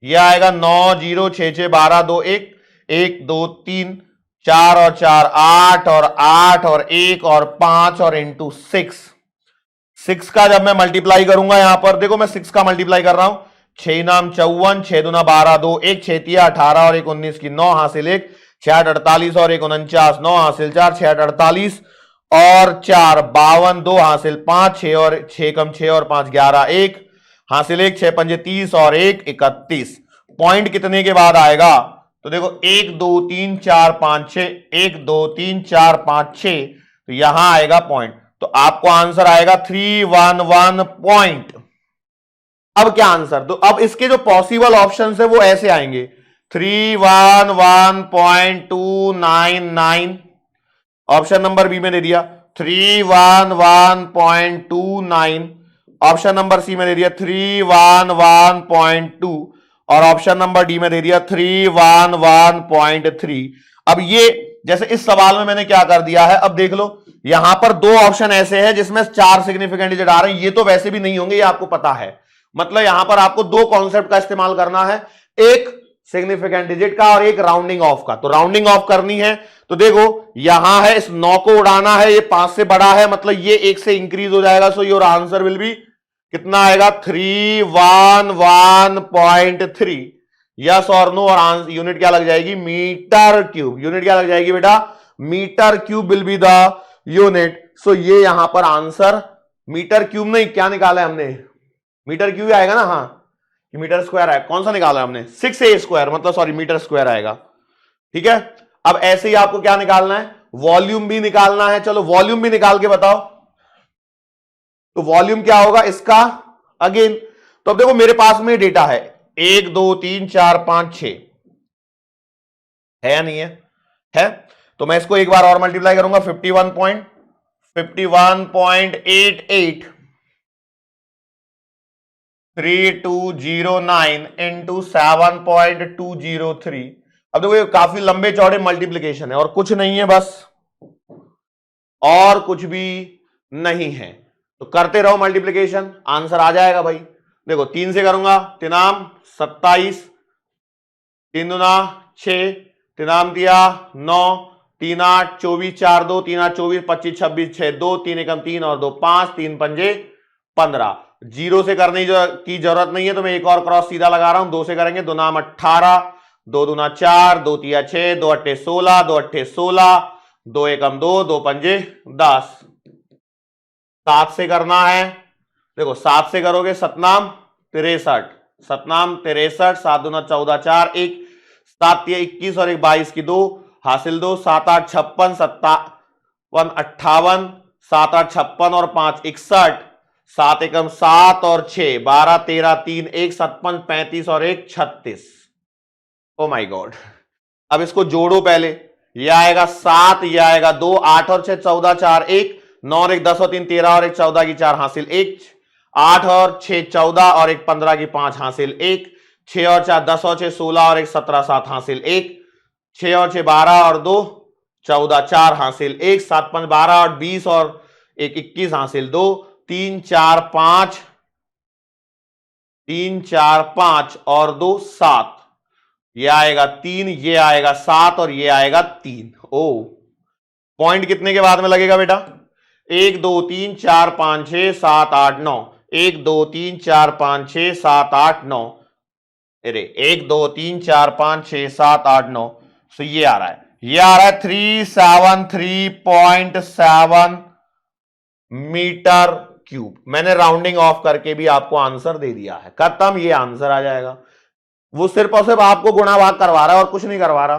यह आएगा 9 0 6 6 12 2 1 1 2 3 4 और 4 8 और 8 और 1 और 5 और इंटू 6 का जब मैं मल्टीप्लाई करूंगा, यहां पर देखो मैं 6 का मल्टीप्लाई कर रहा हूं। 6 नाम 54, 6 दूना 12 2 1 6 तिया 18 और 1 19 की 9 हासिल 1 6 8 48 और 1 49 9 हासिल 4 6 8 48 और 4 52 2 हासिल 5 6 और 6 कम 6 और 5 11 1 हासिल 1 6 5 30 और 1 31। पॉइंट कितने के बाद आएगा? तो देखो 1 2 3 4 5 6, 1 2 3 4 5 6, तो यहां आएगा पॉइंट। तो आपको आंसर आएगा 311 पॉइंट। अब क्या आंसर? तो अब इसके जो पॉसिबल ऑप्शन है वो ऐसे आएंगे, 311.299 ऑप्शन नंबर बी में दे दिया, 311.29 ऑप्शन नंबर सी में दे दिया 311.2 और ऑप्शन नंबर डी में दे दिया 311.3। अब ये जैसे इस सवाल में मैंने क्या कर दिया है, अब देख लो यहां पर 2 ऑप्शन ऐसे हैं जिसमें 4 सिग्निफिकेंट डिजिट आ रहे हैं। ये तो वैसे भी नहीं होंगे, ये आपको पता है। मतलब यहां पर आपको 2 कॉन्सेप्ट का इस्तेमाल करना है, एक सिग्निफिकेंट डिजिट का और एक राउंडिंग ऑफ का। तो राउंडिंग ऑफ करनी है तो देखो यहां है, इस 9 को उड़ाना है, ये 5 से बड़ा है, मतलब ये 1 से इंक्रीज हो जाएगा। सो योर आंसर विल बी कितना आएगा? 311.3। यस और नो, और यूनिट क्या लग जाएगी? Metre cube. यूनिट क्या लग जाएगी बेटा? Metre cube will be the unit. So ये यहां पर आंसर मीटर क्यूब नहीं, क्या निकाला है हमने? मीटर क्यूब आएगा ना। हाँ, मीटर स्क्वायर है, कौन सा निकाला है हमने? 6a², मतलब मीटर स्क्वायर आएगा। ठीक है, अब ऐसे ही आपको क्या निकालना है? वॉल्यूम भी निकालना है। चलो वॉल्यूम भी निकाल के बताओ। तो वॉल्यूम क्या होगा इसका अगेन? तो अब देखो मेरे पास में डेटा है 1 2 3 4 5 6 है या नहीं है? है। तो मैं इसको एक बार और मल्टीप्लाई करूंगा, 51.88 3209 इंटू 7.203। अब देखो ये काफी लंबे चौड़े मल्टीप्लीकेशन है और कुछ नहीं है, बस और कुछ भी नहीं है, तो करते रहो मल्टीप्लीकेशन, आंसर आ जाएगा भाई। देखो 3 से करूंगा, तिनाम 27, 3 दूना 6, तिनाम दिया 9, 3 8 24, 4 2, 3 8 24, 25 26, 6 2, 3 एकम 3 और 2 5, 3 पंजे 15। जीरो से करने की जरूरत नहीं है, तो मैं एक और क्रॉस सीधा लगा रहा हूं, 2 से करेंगे, 2 नाम 18, 2 दूना 4, 2 तिया 6, 2 अट्ठे 16, 2 अट्ठे 16, 2 एकम 2, 2 पंजे 10। 7 से करना है, देखो 7 से करोगे सतनाम 63, सतनाम 63, 7 दूना 14, 4 1, 7 तिया 21 और 1 22 की 2 हासिल 2, 7 8 56, 57 58, 7 8 56 और 5 61, 7 एकम 7 और 6 12 13 3 1 57 35 और 1 36। ओ माय गॉड, अब इसको जोड़ो पहले, ये आएगा 7, ये आएगा 2, 8 और 6 14, 4 1, 9 और 1 10 और 3 13 और 1 14 की 4 हासिल 1, 8 और 6 14 और 1 15 की 5 हासिल 1, 6 और 4 10 और 6 16 और 1 17 7 हासिल 1, 6 और 6 12 और 2 14 4 हासिल 1, 7 5 12 और 20 और 1 21 हासिल 2, 3 4 5, 3 4 5 और 2 7, ये आएगा 3, ये आएगा 7 और ये आएगा 3। ओ पॉइंट कितने के बाद में लगेगा बेटा? 1 2 3 4 5 6 7 8 9, 1 2 3 4 5 6 7 8 9, अरे 1 2 3 4 5 6 7 8 9, सो ये आ रहा है, ये आ रहा है 373.7 मीटर क्यूब। मैंने राउंडिंग ऑफ करके भी आपको आंसर दे दिया है, खत्म, ये आंसर आ जाएगा। वो सिर्फ और सिर्फ आपको गुणा भाग करवा रहा है और कुछ नहीं करवा रहा,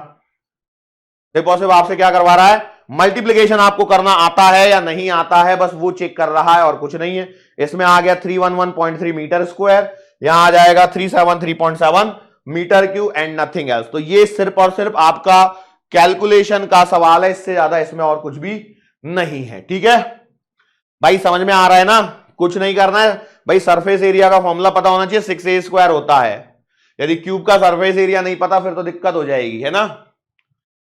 सिर्फ और सिर्फ आपसे क्या करवा रहा है, मल्टीप्लीकेशन आपको करना आता है या नहीं आता है, बस वो चेक कर रहा है और कुछ नहीं है। इसमें आ गया 311.3 मीटर स्क्वायर, यहां आ जाएगा 373.7 metre cube and nothing else. तो ये सिर्फ और सिर्फ आपका कैलकुलेशन का सवाल है, इससे ज्यादा इसमें और कुछ भी नहीं है। ठीक है भाई, समझ में आ रहा है ना? कुछ नहीं करना है भाई, सरफेस एरिया का फॉर्मूला पता होना चाहिए, 6a² होता है। यदि क्यूब का सरफेस एरिया नहीं पता फिर तो दिक्कत हो जाएगी, है ना?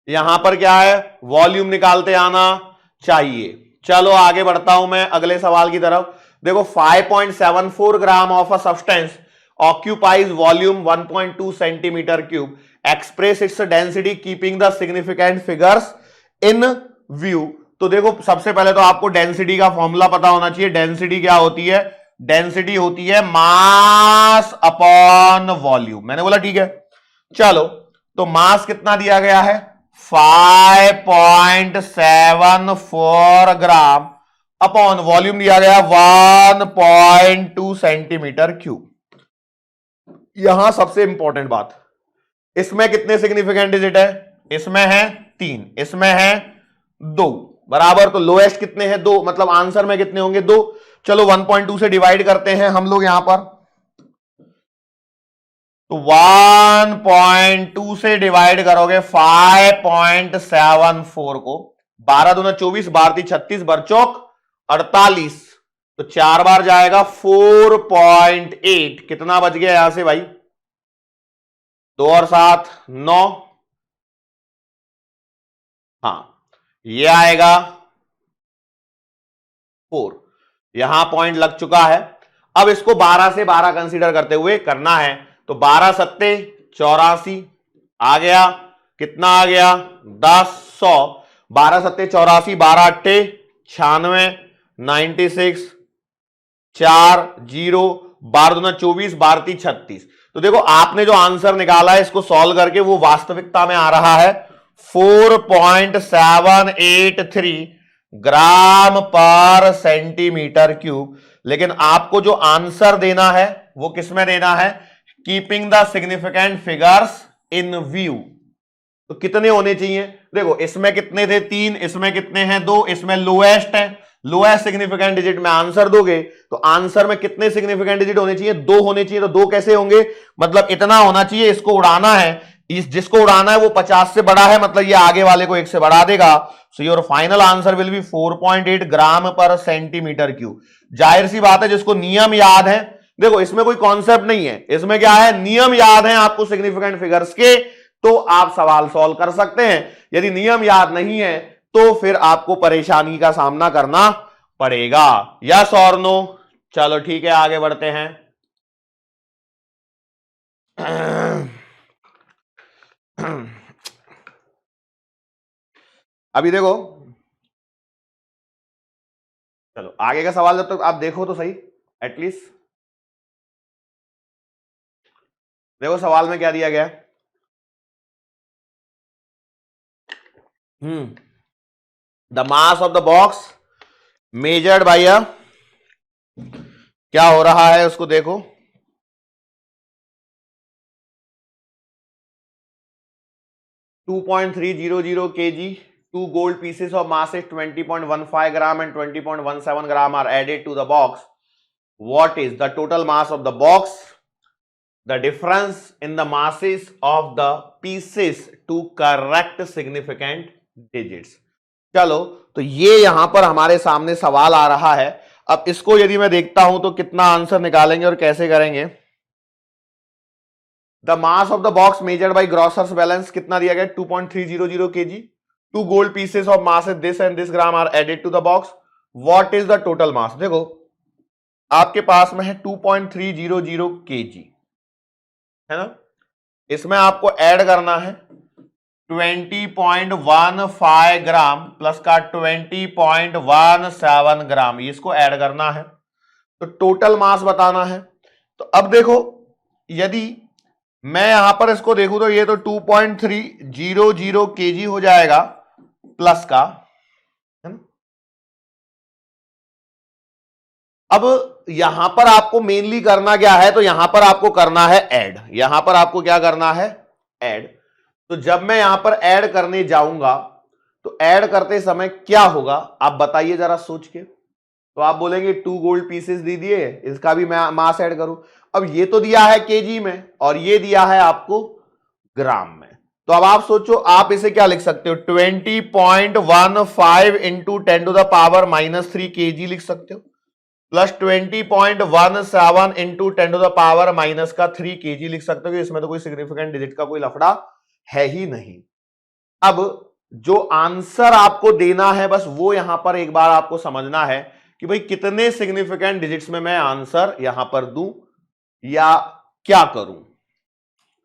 यहां पर क्या है, वॉल्यूम निकालते आना चाहिए। चलो आगे बढ़ता हूं मैं अगले सवाल की तरफ। देखो 5.74 gram of a substance occupies volume 1.2 centimetre cube, express its density keeping the significant figures in view. तो देखो सबसे पहले तो आपको डेंसिटी का फॉर्मूला पता होना चाहिए। डेंसिटी क्या होती है? डेंसिटी होती है मास अपॉन वॉल्यूम। मैंने बोला ठीक है। चलो तो मास कितना दिया गया है? 5.74 ग्राम अपॉन वॉल्यूम दिया गया 1.2 सेंटीमीटर क्यूब। यहां सबसे इंपॉर्टेंट बात, इसमें कितने सिग्निफिकेंट डिजिट है? इसमें है 3, इसमें है 2, बराबर। तो लोएस्ट कितने हैं? 2, मतलब आंसर में कितने होंगे? 2। चलो 1.2 से डिवाइड करते हैं हम लोग यहां पर, तो 1.2 से डिवाइड करोगे 5.74 को, 12 दूना 24, 12 36, बरचौक 48, तो 4 बार जाएगा 4.8। कितना बच गया यहां से भाई? 2 और 7 9, हाँ ये आएगा 4। यहां पॉइंट लग चुका है। अब इसको 12 से 12 कंसीडर करते हुए करना है, तो 12 सत्ते 84 आ गया, कितना आ गया? 10 100, 12 सत्ते 84, 12 अट्ठे 96, 96, 4 0, 12 दूना 24, 12 3 36। तो देखो आपने जो आंसर निकाला है इसको सॉल्व करके वो वास्तविकता में आ रहा है 4.783 ग्राम पर सेंटीमीटर क्यूब। लेकिन आपको जो आंसर देना है वो किसमें देना है? Keeping the significant figures in view. तो कितने होने चाहिए? देखो इसमें कितने थे? 3, इसमें कितने हैं? 2, इसमें लोएस्ट है, लोएस्ट सिग्निफिकेंट डिजिट में आंसर दोगे तो आंसर में कितने सिग्निफिकेंट डिजिट होने चाहिए? 2 होने चाहिए। तो 2 कैसे होंगे? मतलब इतना होना चाहिए, इसको उड़ाना है, इस जिसको उड़ाना है वो 50 से बड़ा है, मतलब ये आगे वाले को 1 से बढ़ा देगा। So your final answer will B 4.8 ग्राम पर सेंटीमीटर क्यूब। जाहिर सी बात है जिसको नियम याद है देखो इसमें कोई कॉन्सेप्ट नहीं है, इसमें क्या है, नियम याद है आपको सिग्निफिकेंट फिगर्स के, तो आप सवाल सॉल्व कर सकते हैं। यदि नियम याद नहीं है तो फिर आपको परेशानी का सामना करना पड़ेगा। यस और नो? चलो ठीक है, आगे बढ़ते हैं। अभी देखो, चलो आगे का सवाल जब तक आप देखो तो सही एटलीस्ट। देखो सवाल में क्या दिया गया है। The mass of the box measured by a, क्या हो रहा है उसको देखो, 2.300 kg, two gold pieces of mass is 20.15 gram and 20.17 gram are added to the box. What is the total mass of the box? The difference in the masses of the pieces to correct significant digits. चलो तो ये यहां पर हमारे सामने सवाल आ रहा है। अब इसको यदि मैं देखता हूं तो कितना आंसर निकालेंगे और कैसे करेंगे। The mass of the box measured by grocer's balance कितना दिया गया, 2.300 kg, two gold pieces of mass this and this gram are added to the box, what is the total mass. देखो आपके पास में है 2.300 kg, है ना, इसमें आपको ऐड करना है 20.15 ग्राम प्लस का 20.17 ग्राम, इसको ऐड करना है तो टोटल मास बताना है। तो अब देखो यदि मैं यहां पर इसको देखूं तो ये तो 2.300 kg हो जाएगा प्लस का, है ना। अब यहां पर आपको मेनली करना क्या है, तो यहां पर आपको करना है ऐड, यहां पर आपको क्या करना है, ऐड। तो जब मैं यहां पर ऐड करने जाऊंगा तो ऐड करते समय क्या होगा आप बताइए जरा सोच के। तो आप बोलेंगे 2 गोल्ड पीसेस दे दिए, इसका भी मैं मास ऐड करूं। अब ये तो दिया है केजी में और ये दिया है आपको ग्राम में, तो अब आप सोचो आप इसे क्या लिख सकते हो, 20.15 into 10 to the power -3 kg लिख सकते हो, plus 20.17 into 10 to the power -3 kg लिख सकते हो। इसमें तो कोई सिग्निफिकेंट डिजिट का कोई लफड़ा है ही नहीं। अब जो आंसर आपको देना है बस वो यहां पर एक बार आपको समझना है कि भाई कितने सिग्निफिकेंट डिजिट्स में मैं आंसर यहां पर दूं या क्या करूं,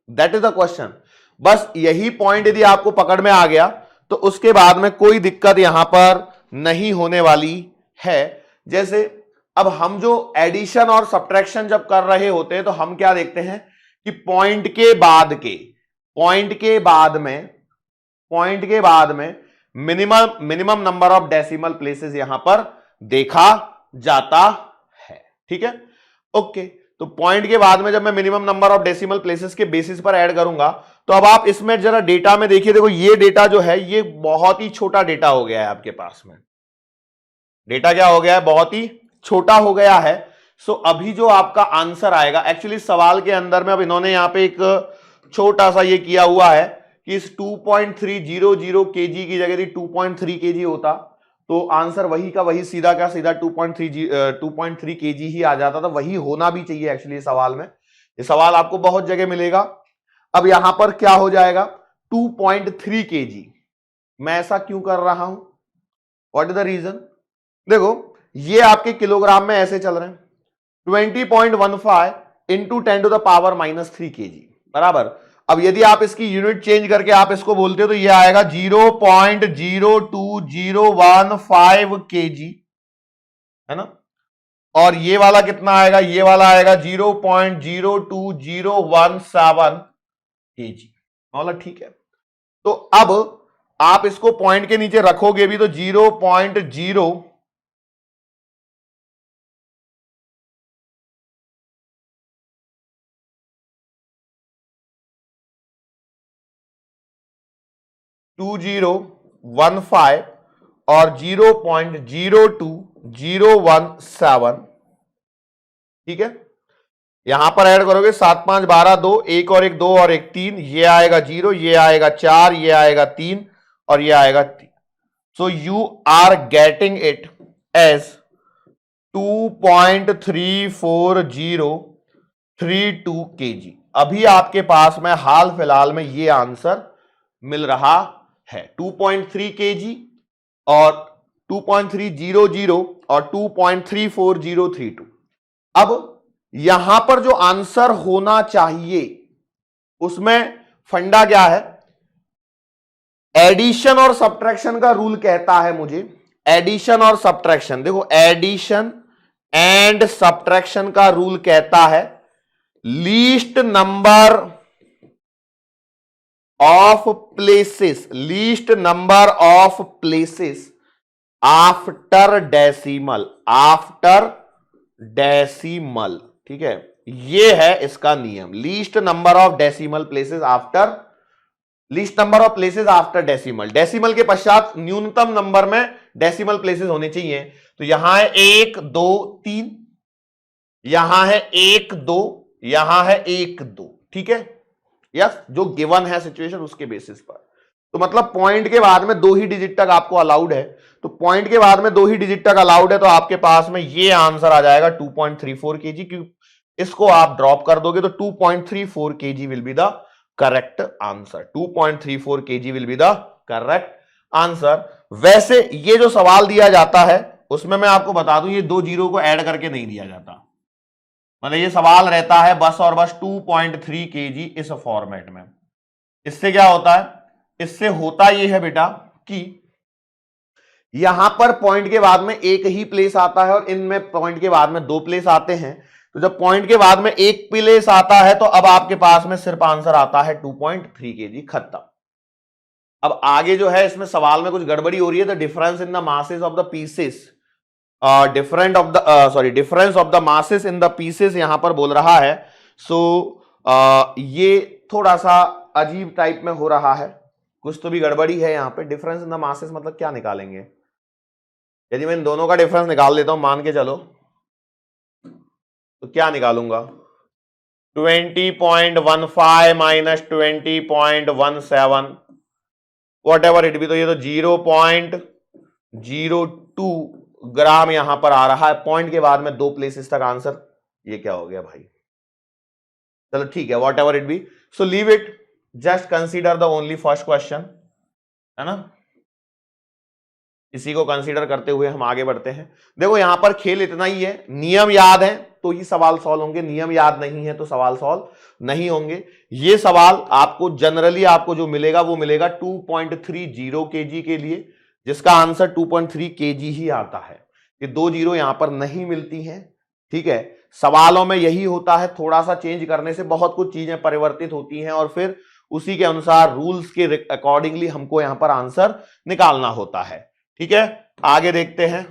दैट इज द क्वेश्चन। बस यही पॉइंट यदि आपको पकड़ में आ गया तो उसके बाद में कोई दिक्कत यहां पर नहीं होने वाली है। जैसे अब हम जो एडिशन और सब्ट्रैक्शन जब कर रहे होते हैं तो हम क्या देखते हैं कि पॉइंट के बाद में minimum number of decimal places यहां पर देखा जाता है, ठीक है, ओके। तो पॉइंट के बाद में जब मैं minimum number of decimal places के बेसिस पर ऐड करूंगा तो अब आप इसमें जरा डेटा में देखिए, देखो ये डेटा जो है ये बहुत ही छोटा डेटा हो गया है आपके पास में, डेटा क्या हो गया है, बहुत ही छोटा हो गया है। सो अभी जो आपका आंसर आएगा, एक्चुअली सवाल के अंदर में अब इन्होंने यहां पे एक छोटा सा ये किया हुआ है कि इस 2.300 kg की जगह 2.3 kg होता तो आंसर वही का वही सीधा का सीधा 2.3 kg ही आ जाता था, वही होना भी चाहिए एक्चुअली सवाल में। ये सवाल आपको बहुत जगह मिलेगा। अब यहां पर क्या हो जाएगा 2.3 kg, मैं ऐसा क्यों कर रहा हूं, व्हाट इज द रीजन। देखो ये आपके किलोग्राम में ऐसे चल रहे हैं, 20.15 into 10 to the power -3 kg बराबर। अब यदि आप इसकी यूनिट चेंज करके आप इसको बोलते हो तो ये आएगा 0.02015 kg, है ना, और ये वाला कितना आएगा, ये वाला आएगा 0.02017 kg, मतलब ठीक है। तो अब आप इसको पॉइंट के नीचे रखोगे भी तो 0.0 2015 और 0.02017, ठीक है। यहां पर ऐड करोगे 7 5 12 2, एक और एक 2 और एक 3, ये आएगा 0, ये आएगा 4, ये आएगा 3 और ये आएगा 3। So you are getting it as 2.34032 kg। अभी आपके पास में हाल फिलहाल में ये आंसर मिल रहा है 2.3 kg और 2.300 और 2.34032। अब यहां पर जो आंसर होना चाहिए उसमें फंडा क्या है, एडिशन और सब्ट्रैक्शन का रूल कहता है मुझे, एडिशन और सब्ट्रैक्शन, देखो एडिशन एंड सब्ट्रैक्शन का रूल कहता है least number of places, least number of places after decimal, after decimal, ठीक है, ये है इसका नियम, least number of decimal places after, least number of places after decimal, decimal के पश्चात न्यूनतम नंबर में डेसिमल प्लेसेस होने चाहिए। तो यहां है 1 2 3, यहां है 1 2, यहां है 1 2, ठीक है, यस, जो गिवन है सिचुएशन उसके बेसिस पर। तो मतलब पॉइंट के बाद में 2 ही डिजिट तक आपको अलाउड है, तो पॉइंट के बाद में 2 ही डिजिट तक अलाउड है, तो आपके पास में ये आंसर आ जाएगा 2.34 kg। क्योंकि इसको आप ड्रॉप कर दोगे तो 2.34 kg will be the correct answer, 2.34 kg will be the correct answer. वैसे ये जो सवाल दिया जाता है उसमें मैं आपको बता दूं ये 2 जीरो को ऐड करके नहीं दिया जाता, मतलब ये सवाल रहता है बस और बस 2.3 kg इस फॉर्मेट में। इससे क्या होता है, इससे होता यह है बेटा कि यहां पर पॉइंट के बाद में एक ही प्लेस आता है और इनमें पॉइंट के बाद में 2 प्लेस आते हैं। तो जब पॉइंट के बाद में एक प्लेस आता है तो अब आपके पास में सिर्फ आंसर आता है 2.3 kg, खत्म। अब आगे जो है इसमें सवाल में कुछ गड़बड़ी हो रही है, the difference in the masses of the pieces, difference of the masses in the pieces यहां पर बोल रहा है। सो ये थोड़ा सा अजीब टाइप में हो रहा है, कुछ तो भी गड़बड़ी है यहां पे। डिफरेंस इन द मासेस मतलब क्या निकालेंगे, यदि मैं इन दोनों का डिफरेंस निकाल लेता हूं मान के चलो, तो क्या निकालूंगा, 20.15 minus 20.17 what ever it be, तो ये तो 0.02 ग्राम यहां पर आ रहा है। पॉइंट के बाद में 2 प्लेसेस तक आंसर, ये क्या हो गया भाई, चलो ठीक है, what ever it be, so leave it, just consider the only first question, है ना, इसी को कंसीडर करते हुए हम आगे बढ़ते हैं। देखो यहां पर खेल इतना ही है, नियम याद है तो ये सवाल सॉल्व होंगे, नियम याद नहीं है तो सवाल सॉल्व नहीं होंगे। ये सवाल आपको जनरली आपको जो मिलेगा वो मिलेगा 2.30 kg के लिए, जिसका आंसर 2.3 kg ही आता है। ये 2 जीरो यहां पर नहीं मिलती हैं, ठीक है। सवालों में यही होता है, थोड़ा सा चेंज करने से बहुत कुछ चीजें परिवर्तित होती हैं और फिर उसी के अनुसार रूल्स के अकॉर्डिंगली हमको यहां पर आंसर निकालना होता है, ठीक है। आगे देखते हैं।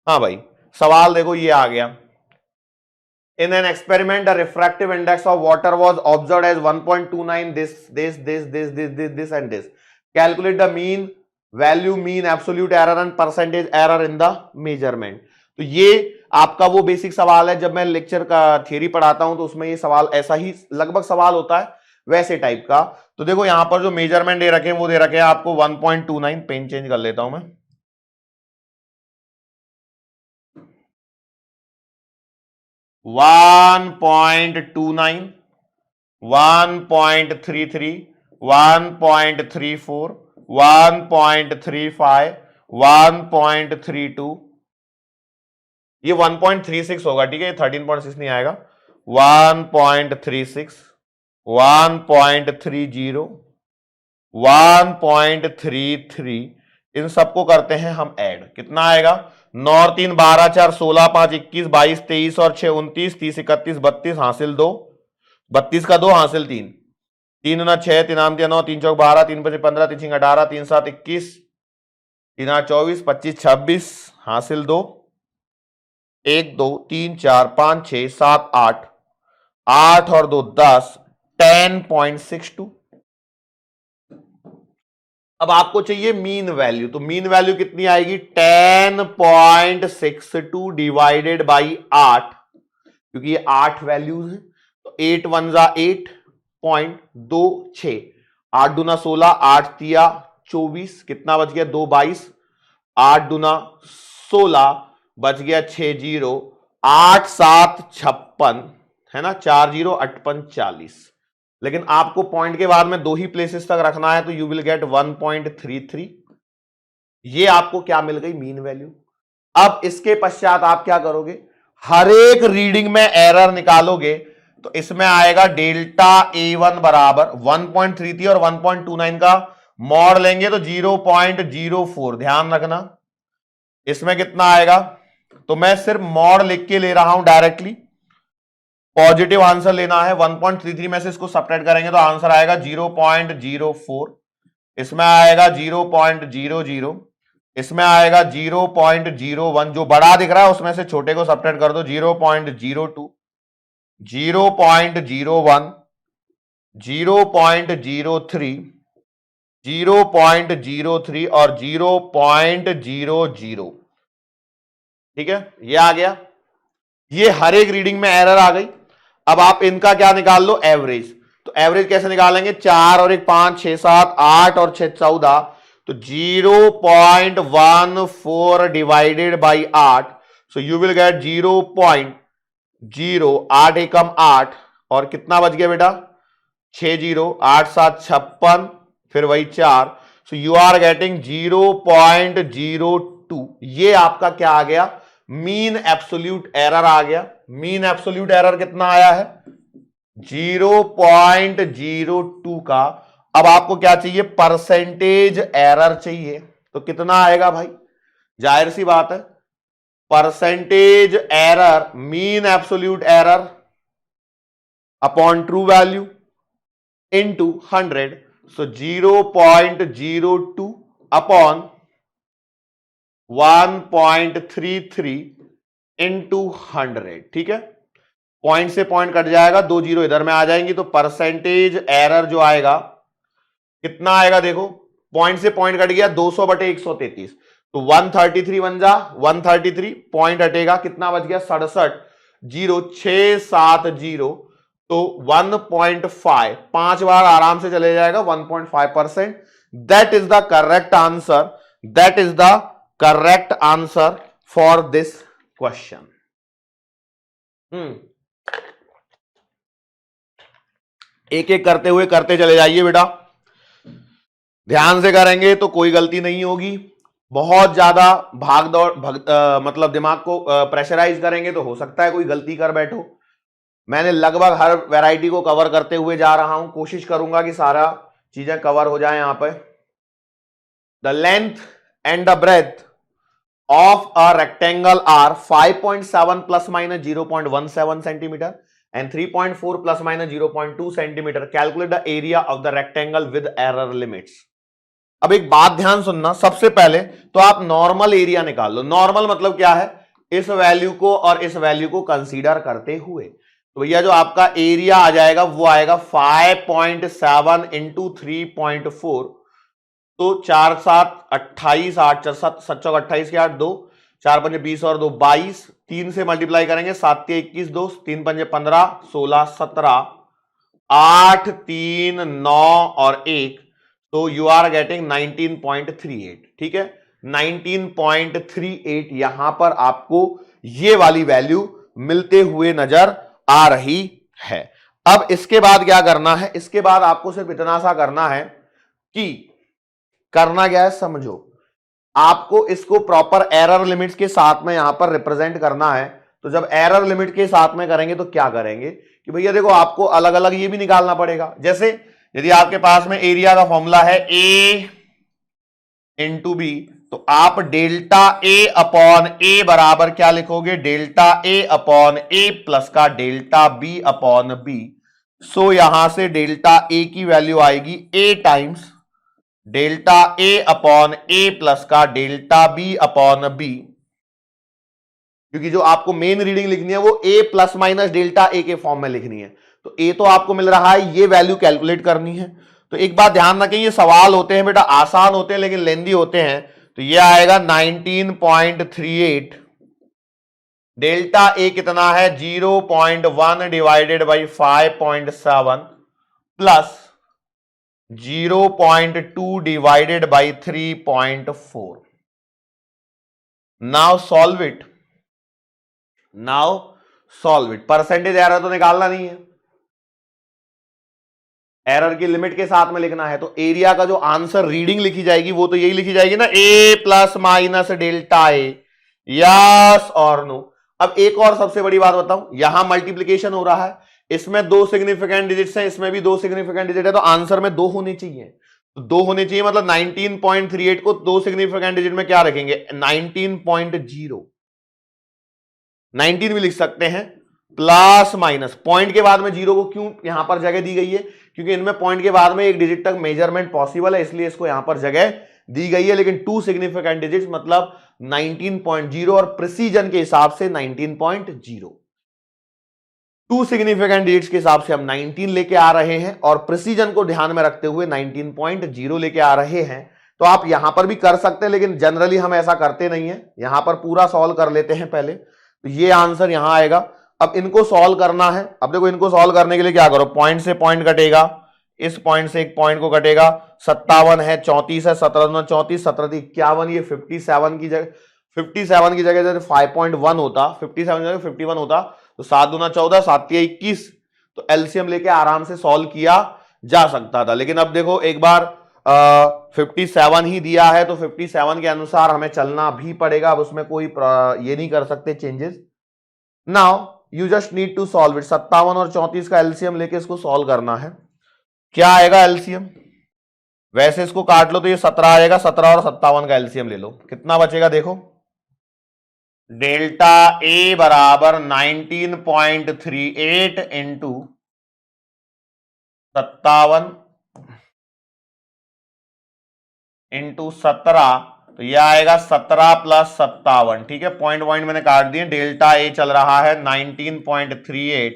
हाँ भाई, सवाल देखो ये आ गया, in an experiment the refractive index of water was observed as 1.29, this and this, calculate the mean value, mean absolute error and percentage error in the measurement. तो ये आपका वो बेसिक सवाल है, जब मैं लेक्चर का थियरी पढ़ाता हूं तो उसमें ये सवाल ऐसा ही लगभग सवाल होता है, वैसे टाइप का। तो देखो यहां पर जो मेजरमेंट दे रखे हैं वो दे रखे हैं आपको 1.29, पेन चेंज कर लेता हूं मैं, 1.29, 1.33, 1.34, 1.35, 1.32, ये 1.36 होगा, ठीक है, 13.6 नहीं आएगा, 1.36, 1.30, 1.33, इन सबको करते हैं हम ऐड, कितना आएगा, 9 3 12 4 16 5 21 22 23 और 6 29 30 31 32 हासिल 2, 32 का 2 हासिल 3, 3 9 6 3 8 9 3 4 12 3 5 15 3 6 18 3 7 21 3 8 24 25 26 हासिल 2, 1 2 3 4 5 6 7 8, 8 और 2 10, 10.62। अब आपको चाहिए मीन वैल्यू, तो मीन वैल्यू कितनी आएगी, 10.62 डिवाइडेड बाई 8, क्योंकि ये 8 वैल्यूज हैं, तो 8 1 जा 8.26, 8 दूना 16, 8 तिया 24, कितना बच गया, 2 22, 8 दूना 16, बच गया 6 जीरो, 8 7 56 है ना, 4 जीरो 58 40। लेकिन आपको पॉइंट के बाद में 2 ही प्लेसेस तक रखना है, तो यू विल गेट 1.33। ये आपको क्या मिल गई, मीन वैल्यू। अब इसके पश्चात आप क्या करोगे, हर एक रीडिंग में एरर निकालोगे, तो इसमें आएगा डेल्टा A1 बराबर 1.33 और 1.29 का मॉड लेंगे तो 0.04। ध्यान रखना इसमें कितना आएगा, तो मैं सिर्फ मॉड लिख के ले रहा हूं डायरेक्टली, पॉजिटिव आंसर लेना है। 1.33 में से इसको सब्ट्रैक्ट करेंगे तो आंसर आएगा 0.04, इसमें आएगा 0.00, इसमें आएगा 0.01, जो बड़ा दिख रहा है उसमें से छोटे को सब्ट्रैक्ट कर दो, 0.02, 0.01, 0.03, 0.03 और 0.00। ठीक है, ये आ गया, ये हर एक रीडिंग में एरर आ गई। अब आप इनका क्या निकाल लो, एवरेज। तो एवरेज कैसे निकालेंगे, 4 और 1 5 6 7 8 और 6 14, तो 0.14 divided by 8, so you will get 0.0, 8 एकम 8 और कितना बच गया बेटा, 6 जीरो, 8 7 56, फिर वही 4, सो यू आर गेटिंग 0.02। ये आपका क्या आ गया, मीन एब्सोल्यूट एरर आ गया। मीन एब्सोल्यूट एरर कितना आया है, 0.02 का। अब आपको क्या चाहिए, परसेंटेज एरर चाहिए, तो कितना आएगा भाई, जाहिर सी बात है, percentage error mean absolute error upon true value into 100, सो 0.02 अपॉन 1.33 इंटू 100। ठीक है, पॉइंट से पॉइंट कट जाएगा, 2 जीरो इधर में आ जाएंगी, तो परसेंटेज एरर जो आएगा कितना आएगा, देखो पॉइंट से पॉइंट कट गया, 200/133, तो 133 बन जा, 133 पॉइंट हटेगा, कितना बच गया 67, 0670, तो 1.5, 5 बार आराम से चले जाएगा, 1.5%। That is the correct answer, that is the correct answer for this question. एक एक करते हुए करते चले जाइए बेटा, ध्यान से करेंगे तो कोई गलती नहीं होगी। बहुत ज्यादा भाग दौड़ मतलब दिमाग को प्रेशराइज करेंगे तो हो सकता है कोई गलती कर बैठो। मैंने लगभग हर वैरायटी को कवर करते हुए जा रहा हूं, कोशिश करूंगा कि सारा चीजें कवर हो जाए। यहां पे the length and the breadth of a rectangle are 5.7 plus minus 0.17 centimetre and 3.4 plus minus 0.2 centimeter. Calculate the area of the rectangle with error limits. अब एक बात ध्यान सुनना, सबसे पहले तो आप नॉर्मल एरिया निकाल लो। नॉर्मल मतलब क्या है, इस वैल्यू को और इस वैल्यू को कंसीडर करते हुए, तो भैया जो आपका एरिया आ जाएगा वो आएगा 5.7 इंटू 3.4, तो 4 7 28, 8 4 7 7 चौक 28 के 8 2 4 पंजे 20 और 2 22, 3 से मल्टीप्लाई करेंगे, 7 के 21 2 3 पंजे 15 16 17 8 3 9 और 1, तो यू आर गेटिंग 19.38। ठीक है, 19.38 यहां पर आपको ये वाली वैल्यू मिलते हुए नजर आ रही है। अब इसके बाद क्या करना है, इसके बाद आपको सिर्फ इतना सा करना है कि करना क्या है समझो, आपको इसको प्रॉपर एरर लिमिट्स के साथ में यहां पर रिप्रेजेंट करना है। तो जब एरर लिमिट के साथ में करेंगे तो क्या करेंगे कि भैया देखो आपको अलग अलग ये भी निकालना पड़ेगा। जैसे यदि आपके पास में एरिया का फॉर्मूला है ए इंटू बी, तो आप डेल्टा ए अपॉन ए बराबर क्या लिखोगे, delta a upon A plus का डेल्टा बी अपॉन बी। सो यहां से डेल्टा ए की वैल्यू आएगी ए times delta a upon A plus का डेल्टा बी अपॉन बी, क्योंकि जो आपको मेन रीडिंग लिखनी है वो ए प्लस माइनस डेल्टा ए के फॉर्म में लिखनी है। तो ए तो आपको मिल रहा है, ये वैल्यू कैलकुलेट करनी है। तो एक बात ध्यान रखें, ये सवाल होते हैं बेटा आसान होते हैं लेकिन लेंदी होते हैं। तो ये आएगा 19.38, डेल्टा ए कितना है 0.1 divided by 5.7 plus 0.2 divided by 3.4। Now solve it. Now solve it. Percentage error तो निकालना नहीं है, एरर की लिमिट के साथ में लिखना है। तो एरिया का जो आंसर रीडिंग लिखी जाएगी वो तो यही लिखी जाएगी ना, ए plus minus delta A, yes और नो। अब एक और सबसे बड़ी बात बताऊं, यहां मल्टीप्लीकेशन हो रहा है, इसमें 2 सिग्निफिकेंट डिजिट्स हैं, इसमें भी 2 सिग्निफिकेंट डिजिट है, तो आंसर में 2 होने चाहिए। तो 2 होने चाहिए मतलब 19.38 को 2 सिग्निफिकेंट डिजिट में क्या रखेंगे, 19.0। 19 भी लिख सकते हैं, प्लस माइनस, पॉइंट के बाद में 0 को क्यों यहां पर जगह दी गई है, क्योंकि इनमें पॉइंट के बाद में एक डिजिट तक मेजरमेंट पॉसिबल है, इसलिए इसको यहां पर जगह दी गई है। लेकिन 2 सिग्निफिकेंट डिजिट्स मतलब 19.0 और प्रिसीजन के हिसाब से 19.0। 2 सिग्निफिकेंट डिजिट्स के हिसाब से हम 19 लेके आ रहे हैं और प्रिसीजन को ध्यान में रखते हुए 19.0 लेके आ रहे हैं। तो आप यहां पर भी कर सकते हैं, लेकिन जनरली हम ऐसा करते नहीं है, यहां पर पूरा सॉल्व कर लेते हैं पहले। तो ये आंसर यहां आएगा। अब इनको सॉल्व करना है। अब देखो, इनको सॉल्व करने के लिए क्या करो, पॉइंट से पॉइंट कटेगा, इस पॉइंट से एक पॉइंट को कटेगा, 57 है, 34 है, 17 34, 17 51, ये 57 की जगह 5.1 होता, 57 की जगह 51 होता, तो 7 दूना 14, 7 तिया 21, तो एलसीएम लेके आराम से सॉल्व किया जा सकता था। लेकिन अब देखो, एक बार 57 ही दिया है तो 57 के अनुसार हमें चलना भी पड़ेगा। अब उसमें कोई ये नहीं कर सकते changes. Now you just need to solve it. 57 और 34 का एलसीएम लेके इसको सॉल्व करना है। क्या आएगा एलसीएम, वैसे इसको काट लो तो ये 17 आएगा, 17 और 57 का एलसीएम ले लो, कितना बचेगा देखो, डेल्टा ए बराबर 19.38 इंटू 57 इंटू 17, तो यह आएगा 17 प्लस 57। ठीक है, पॉइंट मैंने काट दिए। डेल्टा ए चल रहा है 19.38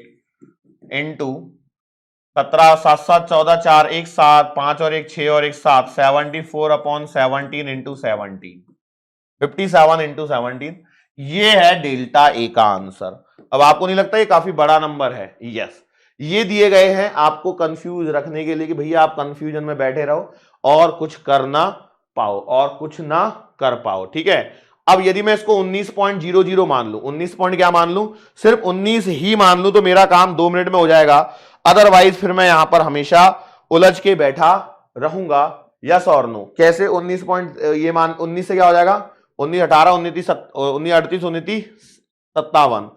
इंटू 17, 7 7 14, 4 1 7, 5 और 1 6 और 1 7, 74/17 इंटू 17, 57 इंटू 17, ये है डेल्टा ए का आंसर। अब आपको नहीं लगता ये काफी बड़ा नंबर है? यस, ये दिए गए हैं आपको कंफ्यूज रखने के लिए कि भैया आप कंफ्यूजन में बैठे रहो और कुछ कर ना पाओ और कुछ ना कर पाओ। ठीक है, अब यदि मैं इसको 19.00 मान लूं, 19 पॉइंट क्या मान लूं, सिर्फ 19 ही मान लूं, तो मेरा काम 2 मिनट में हो जाएगा। अदरवाइज फिर मैं यहां पर हमेशा उलझ के बैठा रहूंगा। यस और नो? कैसे 19 पॉइंट ये मान, 19 से क्या हो जाएगा, 19 18 19 38 29 57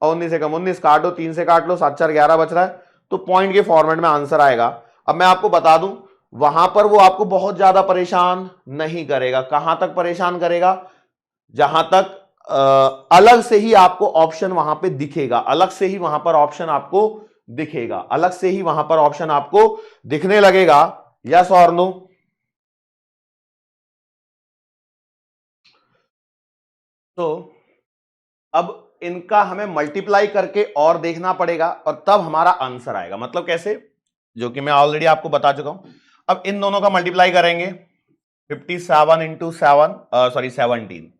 और 19 से कम 19, काटो, 3 से काट लो, 7 4 11 बच रहा है, तो पॉइंट के फॉर्मेट में आंसर आएगा। अब मैं आपको बता दूं, वहां पर वो आपको बहुत ज्यादा परेशान नहीं करेगा। कहां तक परेशान करेगा, जहां तक अलग से ही आपको ऑप्शन वहां पे दिखेगा, अलग से ही वहां पर ऑप्शन आपको दिखेगा, अलग से ही वहां पर ऑप्शन आपको दिखने लगेगा। यस और नो? तो अब इनका हमें मल्टीप्लाई करके और देखना पड़ेगा और तब हमारा आंसर आएगा। मतलब कैसे, जो कि मैं ऑलरेडी आपको बता चुका हूं। अब इन दोनों का मल्टीप्लाई करेंगे, 57 इंटू 17,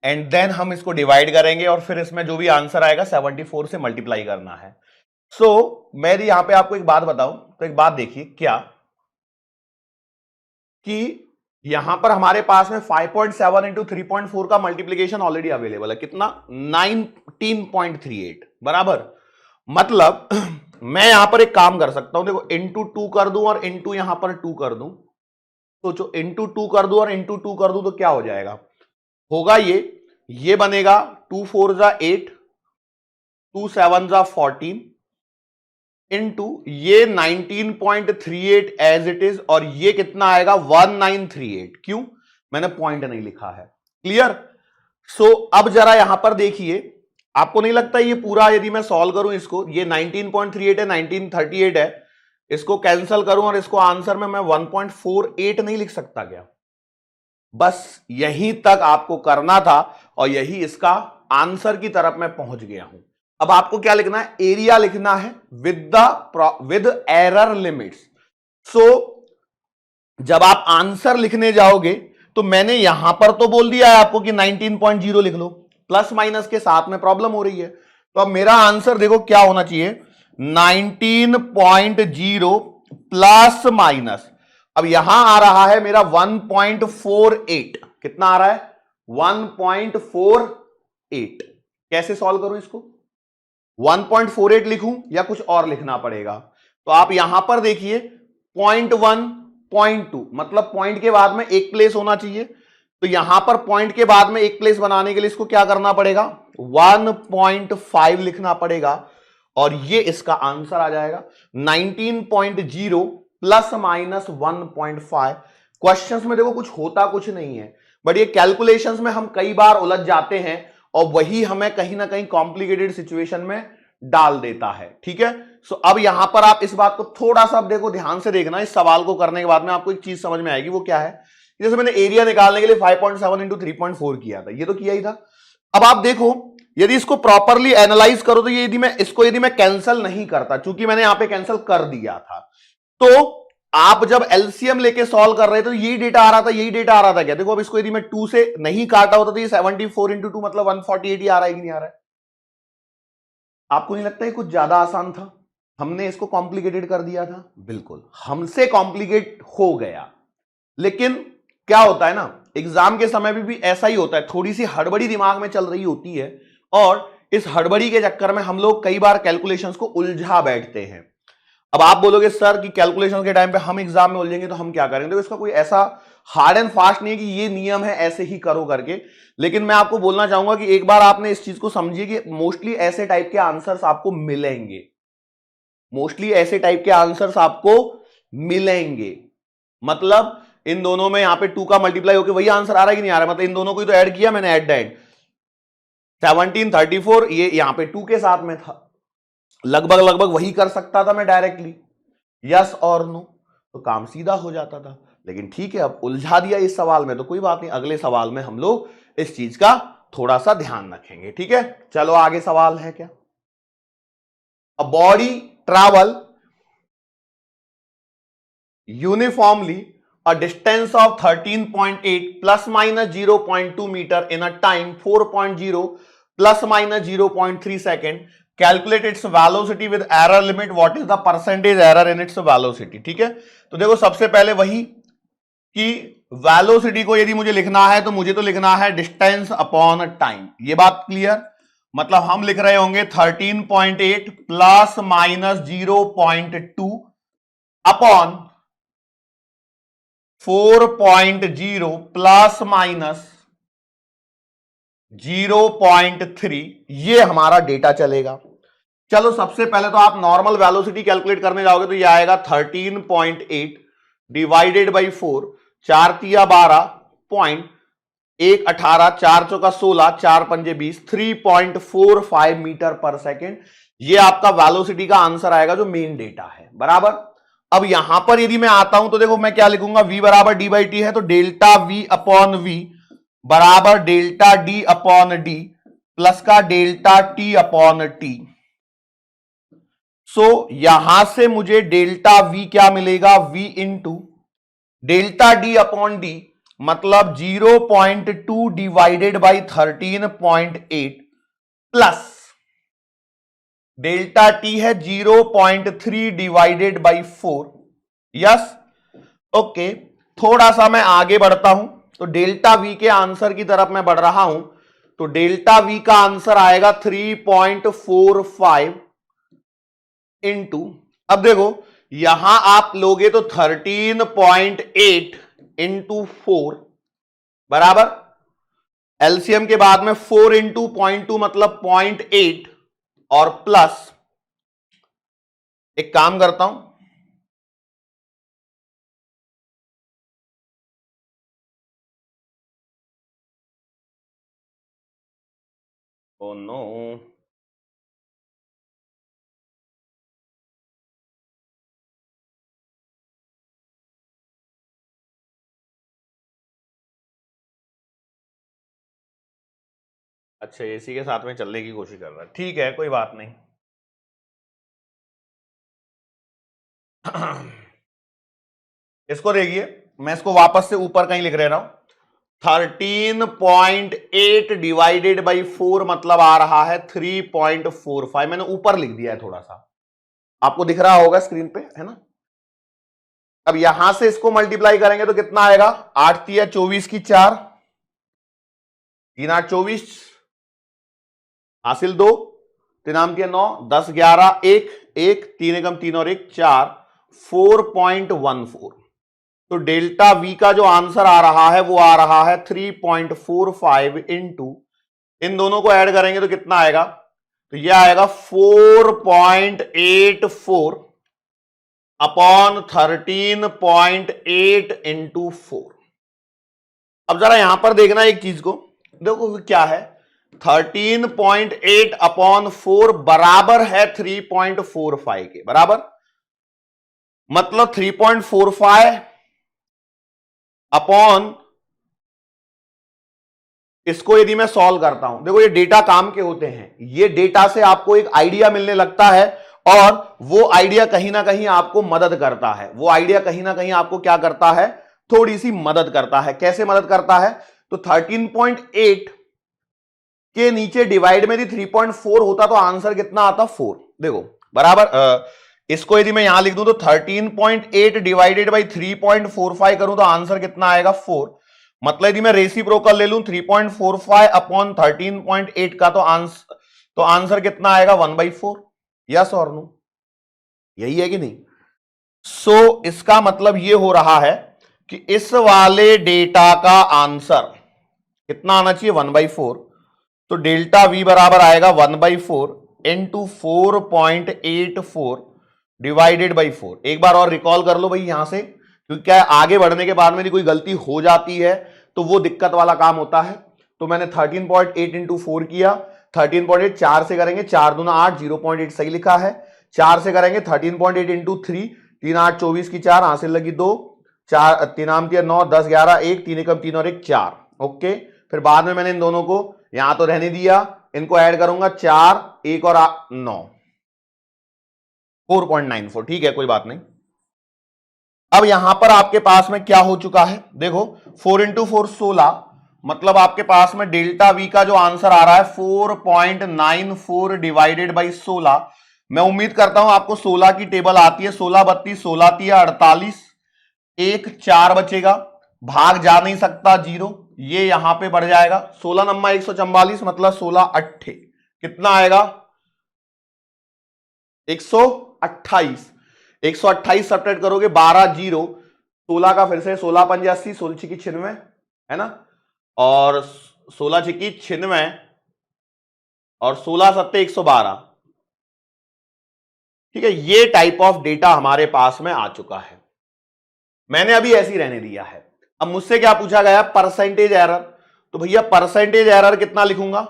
एंड देन हम इसको डिवाइड करेंगे और फिर इसमें जो भी आंसर आएगा 74 से मल्टीप्लाई करना है। सो मैं यहां पे आपको एक बात बताऊं, तो एक बात देखिए क्या, कि यहां पर हमारे पास में 5.7 इंटू 3.4 का मल्टीप्लीकेशन ऑलरेडी अवेलेबल है। कितना, 19.38 बराबर। मतलब मैं यहां पर एक काम कर सकता हूं, देखो, इंटू 2 कर दूं और इंटू यहां पर 2 कर दूं। सोचो, इंटू 2 कर दूं और इंटू 2 कर दूं तो क्या हो जाएगा, होगा ये बनेगा 2 4 जा 8, 2 7 जा 14 इंटू ये 19.38 एज इट इज, और ये कितना आएगा 1938। क्यों, मैंने पॉइंट नहीं लिखा है। क्लियर? सो अब जरा यहां पर देखिए, आपको नहीं लगता ये पूरा यदि मैं सॉल्व करूं इसको, ये 19.38 है, 1938 है, इसको कैंसिल करूं और इसको आंसर में मैं 1.48 नहीं लिख सकता क्या? बस यहीं तक आपको करना था और यही इसका आंसर की तरफ मैं पहुंच गया हूं। अब आपको क्या लिखना है, एरिया लिखना है विद एरर लिमिट्स। सो जब आप आंसर लिखने जाओगे तो मैंने यहां पर तो बोल दिया है आपको कि 19.0 लिख लो, प्लस माइनस के साथ में प्रॉब्लम हो रही है। तो अब मेरा आंसर देखो क्या होना चाहिए, 19.0 प्लस माइनस, अब यहां आ रहा है मेरा 1.48, कितना आ रहा है, 1.48। कैसे सॉल्व करूं इसको? 1.48 लिखूं या कुछ और लिखना पड़ेगा? तो आप यहां पर देखिए 0.1 0.2 मतलब पॉइंट के बाद में एक प्लेस होना चाहिए। तो यहां पर पॉइंट के बाद में एक प्लेस बनाने के लिए इसको क्या करना पड़ेगा? 1.5 लिखना पड़ेगा और ये इसका आंसर आ जाएगा 19.0 प्लस माइनस 1.5। क्वेश्चंस में देखो कुछ होता कुछ नहीं है, बट ये कैलकुलेशंस में हम कई बार उलझ जाते हैं और वही हमें कहीं ना कहीं कॉम्प्लिकेटेड सिचुएशन में डाल देता है। ठीक है, सो अब यहां पर आप इस बात को थोड़ा सा देखो, ध्यान से देखना। इस सवाल को करने के बाद में आपको एक चीज समझ में आएगी, वो क्या है। जैसे मैंने एरिया निकालने के लिए 5.7 इंटू 3.4 किया था, ये तो किया ही था। अब आप देखो यदि इसको प्रॉपरली एनालाइज करो तो ये यदि मैं कैंसिल नहीं करता, चूंकि मैंने यहां पे कैंसिल कर दिया था, तो आप जब एलसीएम लेके सॉल्व कर रहे थे तो यही डेटा आ रहा था, यही डेटा आ रहा था क्या? देखो अब इसको यदि मैं 2 से नहीं काटा होता तो ये 74 इंटू 2 मतलब 148 ही आ रहा है कि नहीं आ रहा है? आपको नहीं लगता है कुछ ज्यादा आसान था? हमने इसको कॉम्प्लिकेटेड कर दिया था। बिल्कुल हमसे कॉम्प्लिकेट हो गया, लेकिन क्या होता है ना, एग्जाम के समय भी ऐसा ही होता है, थोड़ी सी हड़बड़ी दिमाग में चल रही होती है और इस हड़बड़ी के चक्कर में हम लोग कई बार कैलकुलेशंस को उलझा बैठते हैं। अब आप बोलोगे सर कि कैलकुलेशन के टाइम पे हम एग्जाम में उलझेंगे तो हम क्या करेंगे? तो इसका कोई ऐसा हार्ड एंड फास्ट नहीं है कि ये नियम है ऐसे ही करो करके, लेकिन मैं आपको बोलना चाहूंगा कि एक बार आपने इस चीज को समझिए कि मोस्टली ऐसे टाइप के आंसर्स आपको मिलेंगे, मोस्टली ऐसे टाइप के आंसर्स आपको मिलेंगे। मतलब इन दोनों में यहां पे 2 का मल्टीप्लाई होकर वही आंसर आ रहा है कि नहीं आ रहा है? मतलब इन दोनों को ही तो ऐड किया मैंने, एट द एंड 1734 ये यहां पे 2 के साथ में था, लगभग लगभग वही कर सकता था मैं डायरेक्टली, यस और नो, तो काम सीधा हो जाता था। लेकिन ठीक है, अब उलझा दिया इस सवाल में तो कोई बात नहीं, अगले सवाल में हम लोग इस चीज का थोड़ा सा ध्यान रखेंगे। ठीक है, चलो आगे सवाल है क्या? A body travel uniformly a distance of 13.8 plus minus 0.2 meter in a time 4.0 plus minus 0.3 second. Calculate its velocity with error limit. What is the percentage error in its velocity? ठीक है, तो देखो सबसे पहले वही कि वेलोसिटी को यदि मुझे लिखना है तो मुझे तो लिखना है डिस्टेंस अपॉन टाइम, ये बात क्लियर। मतलब हम लिख रहे होंगे 13.8 plus minus 0.2 upon 4.0 plus minus 0.3, ये हमारा डेटा चलेगा। चलो सबसे पहले तो आप नॉर्मल वेलोसिटी कैलकुलेट करने जाओगे तो ये आएगा 13.8 डिवाइडेड बाई 4, 4 तिया 12 पॉइंट 1 18, 4 चौका 16, 4 पंजे 20, 3.45 मीटर पर सेकेंड। ये आपका वेलोसिटी का आंसर आएगा जो मेन डेटा है, बराबर। अब यहां पर यदि मैं आता हूं तो देखो मैं क्या लिखूंगा, v बराबर डी बाई टी है, तो डेल्टा v अपॉन v बराबर delta d upon D plus का डेल्टा t अपॉन टी। सो यहां से मुझे डेल्टा v क्या मिलेगा, v into delta d upon D मतलब 0.2 divided by 13.8 plus delta T है 0.3 डिवाइडेड बाई 4। यस, ओके, थोड़ा सा मैं आगे बढ़ता हूं तो डेल्टा वी के आंसर की तरफ मैं बढ़ रहा हूं, तो डेल्टा वी का आंसर आएगा 3.45 इंटू, अब देखो यहां आप लोगे तो 13.8 इंटू 4 बराबर एलसीएम के बाद में 4 इंटू 0.2 मतलब 0.8 और प्लस, एक काम करता हूं, ओ नो, अच्छा एसी के साथ में चलने की कोशिश कर रहा है, ठीक है कोई बात नहीं। इसको देखिए, मैं इसको वापस से ऊपर कहीं लिख रहा हूं, 13.8 डिवाइडेड बाई 4 मतलब आ रहा है 3.45, मैंने ऊपर लिख दिया है थोड़ा सा, आपको दिख रहा होगा स्क्रीन पे, है ना। अब यहां से इसको मल्टीप्लाई करेंगे तो कितना आएगा, 8 तिया 24 की 4, 3 8 24, हासिल 2, 3 9, 10 11 1 1, 3 एकम 3 और 1 4, 4.14। तो डेल्टा वी का जो आंसर आ रहा है वो आ रहा है 3.45 इंटू, इन दोनों को ऐड करेंगे तो कितना आएगा, तो ये आएगा 4.84 अपॉन 13.8 इंटू 4। अब जरा यहां पर देखना एक चीज को, देखो क्या है, 13.8 अपॉन 4 बराबर है 3.45 के बराबर, मतलब 3.45 अपॉन, इसको यदि मैं सॉल्व करता हूं, देखो ये डेटा काम के होते हैं, ये डेटा से आपको एक आइडिया मिलने लगता है और वो आइडिया कहीं ना कहीं आपको मदद करता है, वो आइडिया कहीं ना कहीं आपको क्या करता है, थोड़ी सी मदद करता है। कैसे मदद करता है, तो 13.8 के नीचे डिवाइड में यदि 3.4 होता तो आंसर कितना आता, 4। देखो बराबर, इसको यदि मैं यहां लिख दूं तो 13.8 डिवाइडेड बाई 3.45 करूं तो आंसर कितना आएगा, 4। मतलब यदि मैं रेसिप्रोकल ले लूं 3.45 अपॉन 13.8 का, तो आंसर कितना आएगा, 1/4। यस और नो, यही है कि नहीं। सो इसका मतलब यह हो रहा है कि इस वाले डेटा का आंसर कितना आना चाहिए, 1/4। तो डेल्टा वी बराबर आएगा 1/4 इंटू 4.84 डिवाइडेड बाई 4। एक बार और रिकॉल कर लो भाई यहां से, क्योंकि क्या है, आगे बढ़ने के बाद में यदि कोई गलती हो जाती है तो वो दिक्कत वाला काम होता है। तो मैंने 13.8 इंटू 4 किया, 13.8 4 से करेंगे, 4 दूना 8, 0.8 सही लिखा है। 4 से करेंगे 13.8 इंटू 3, 3 8 24 की 4, हासिल लगी 2, 4 3 8 9, 10 11 1, 3 एकम 3 और 1 4। ओके, फिर बाद में मैंने इन दोनों को यहां तो रहने दिया, इनको ऐड करूंगा, 4 1 और 9, 4.94। ठीक है, कोई बात नहीं। अब यहां पर आपके पास में क्या हो चुका है, देखो 4 इंटू 4 16, मतलब आपके पास में डेल्टा वी का जो आंसर आ रहा है 4.94 डिवाइडेड बाई 16। मैं उम्मीद करता हूं आपको 16 की टेबल आती है, 16 32, 16 3 48, 1 4 बचेगा, भाग जा नहीं सकता 0, ये यहां पे बढ़ जाएगा, 16 नंबर 144, मतलब 16 अट्ठे कितना आएगा, 128। 128 सब्ट्रैक्ट करोगे 12 0, 16 का फिर से 16 पंजे 80, 16 छिकी 96 है ना, और 16 छिकी 96 और 16 सत्ते 112। ठीक है, ये टाइप ऑफ डेटा हमारे पास में आ चुका है, मैंने अभी ऐसे ही रहने दिया है। अब मुझसे क्या पूछा गया, परसेंटेज एरर, तो भैया परसेंटेज एरर कितना लिखूंगा,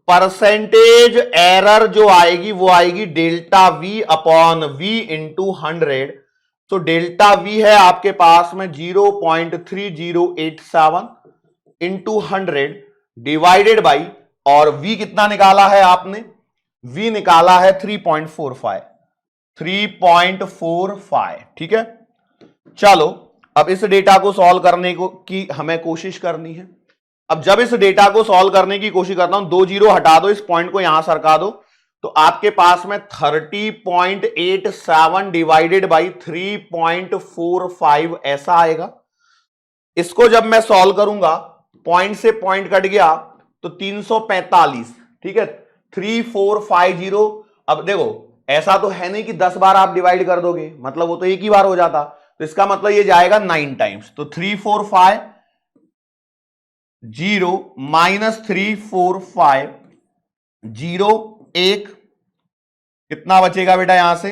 परसेंटेज एरर जो आएगी वो आएगी delta v upon v into 100। तो डेल्टा वी है आपके पास में 0.3087 इंटू 100 डिवाइडेड बाई, और वी कितना निकाला है आपने, वी निकाला है 3.45, 3.45। ठीक है, चलो अब इस डेटा को सॉल्व करने की हमें कोशिश करनी है। अब जब इस डेटा को सॉल्व करने की कोशिश करता हूं, 2 0 हटा दो, इस पॉइंट को यहां सरका दो, तो आपके पास में 30.87 डिवाइडेड बाई 3.45 ऐसा आएगा। इसको जब मैं सॉल्व करूंगा, पॉइंट से पॉइंट कट गया तो 345। ठीक है, 3450। अब देखो ऐसा तो है नहीं कि 10 बार आप डिवाइड कर दोगे, मतलब वो तो एक ही बार हो जाता, तो इसका मतलब ये जाएगा 9 टाइम्स। तो 345 0 माइनस 345 0 1, कितना बचेगा बेटा यहां से,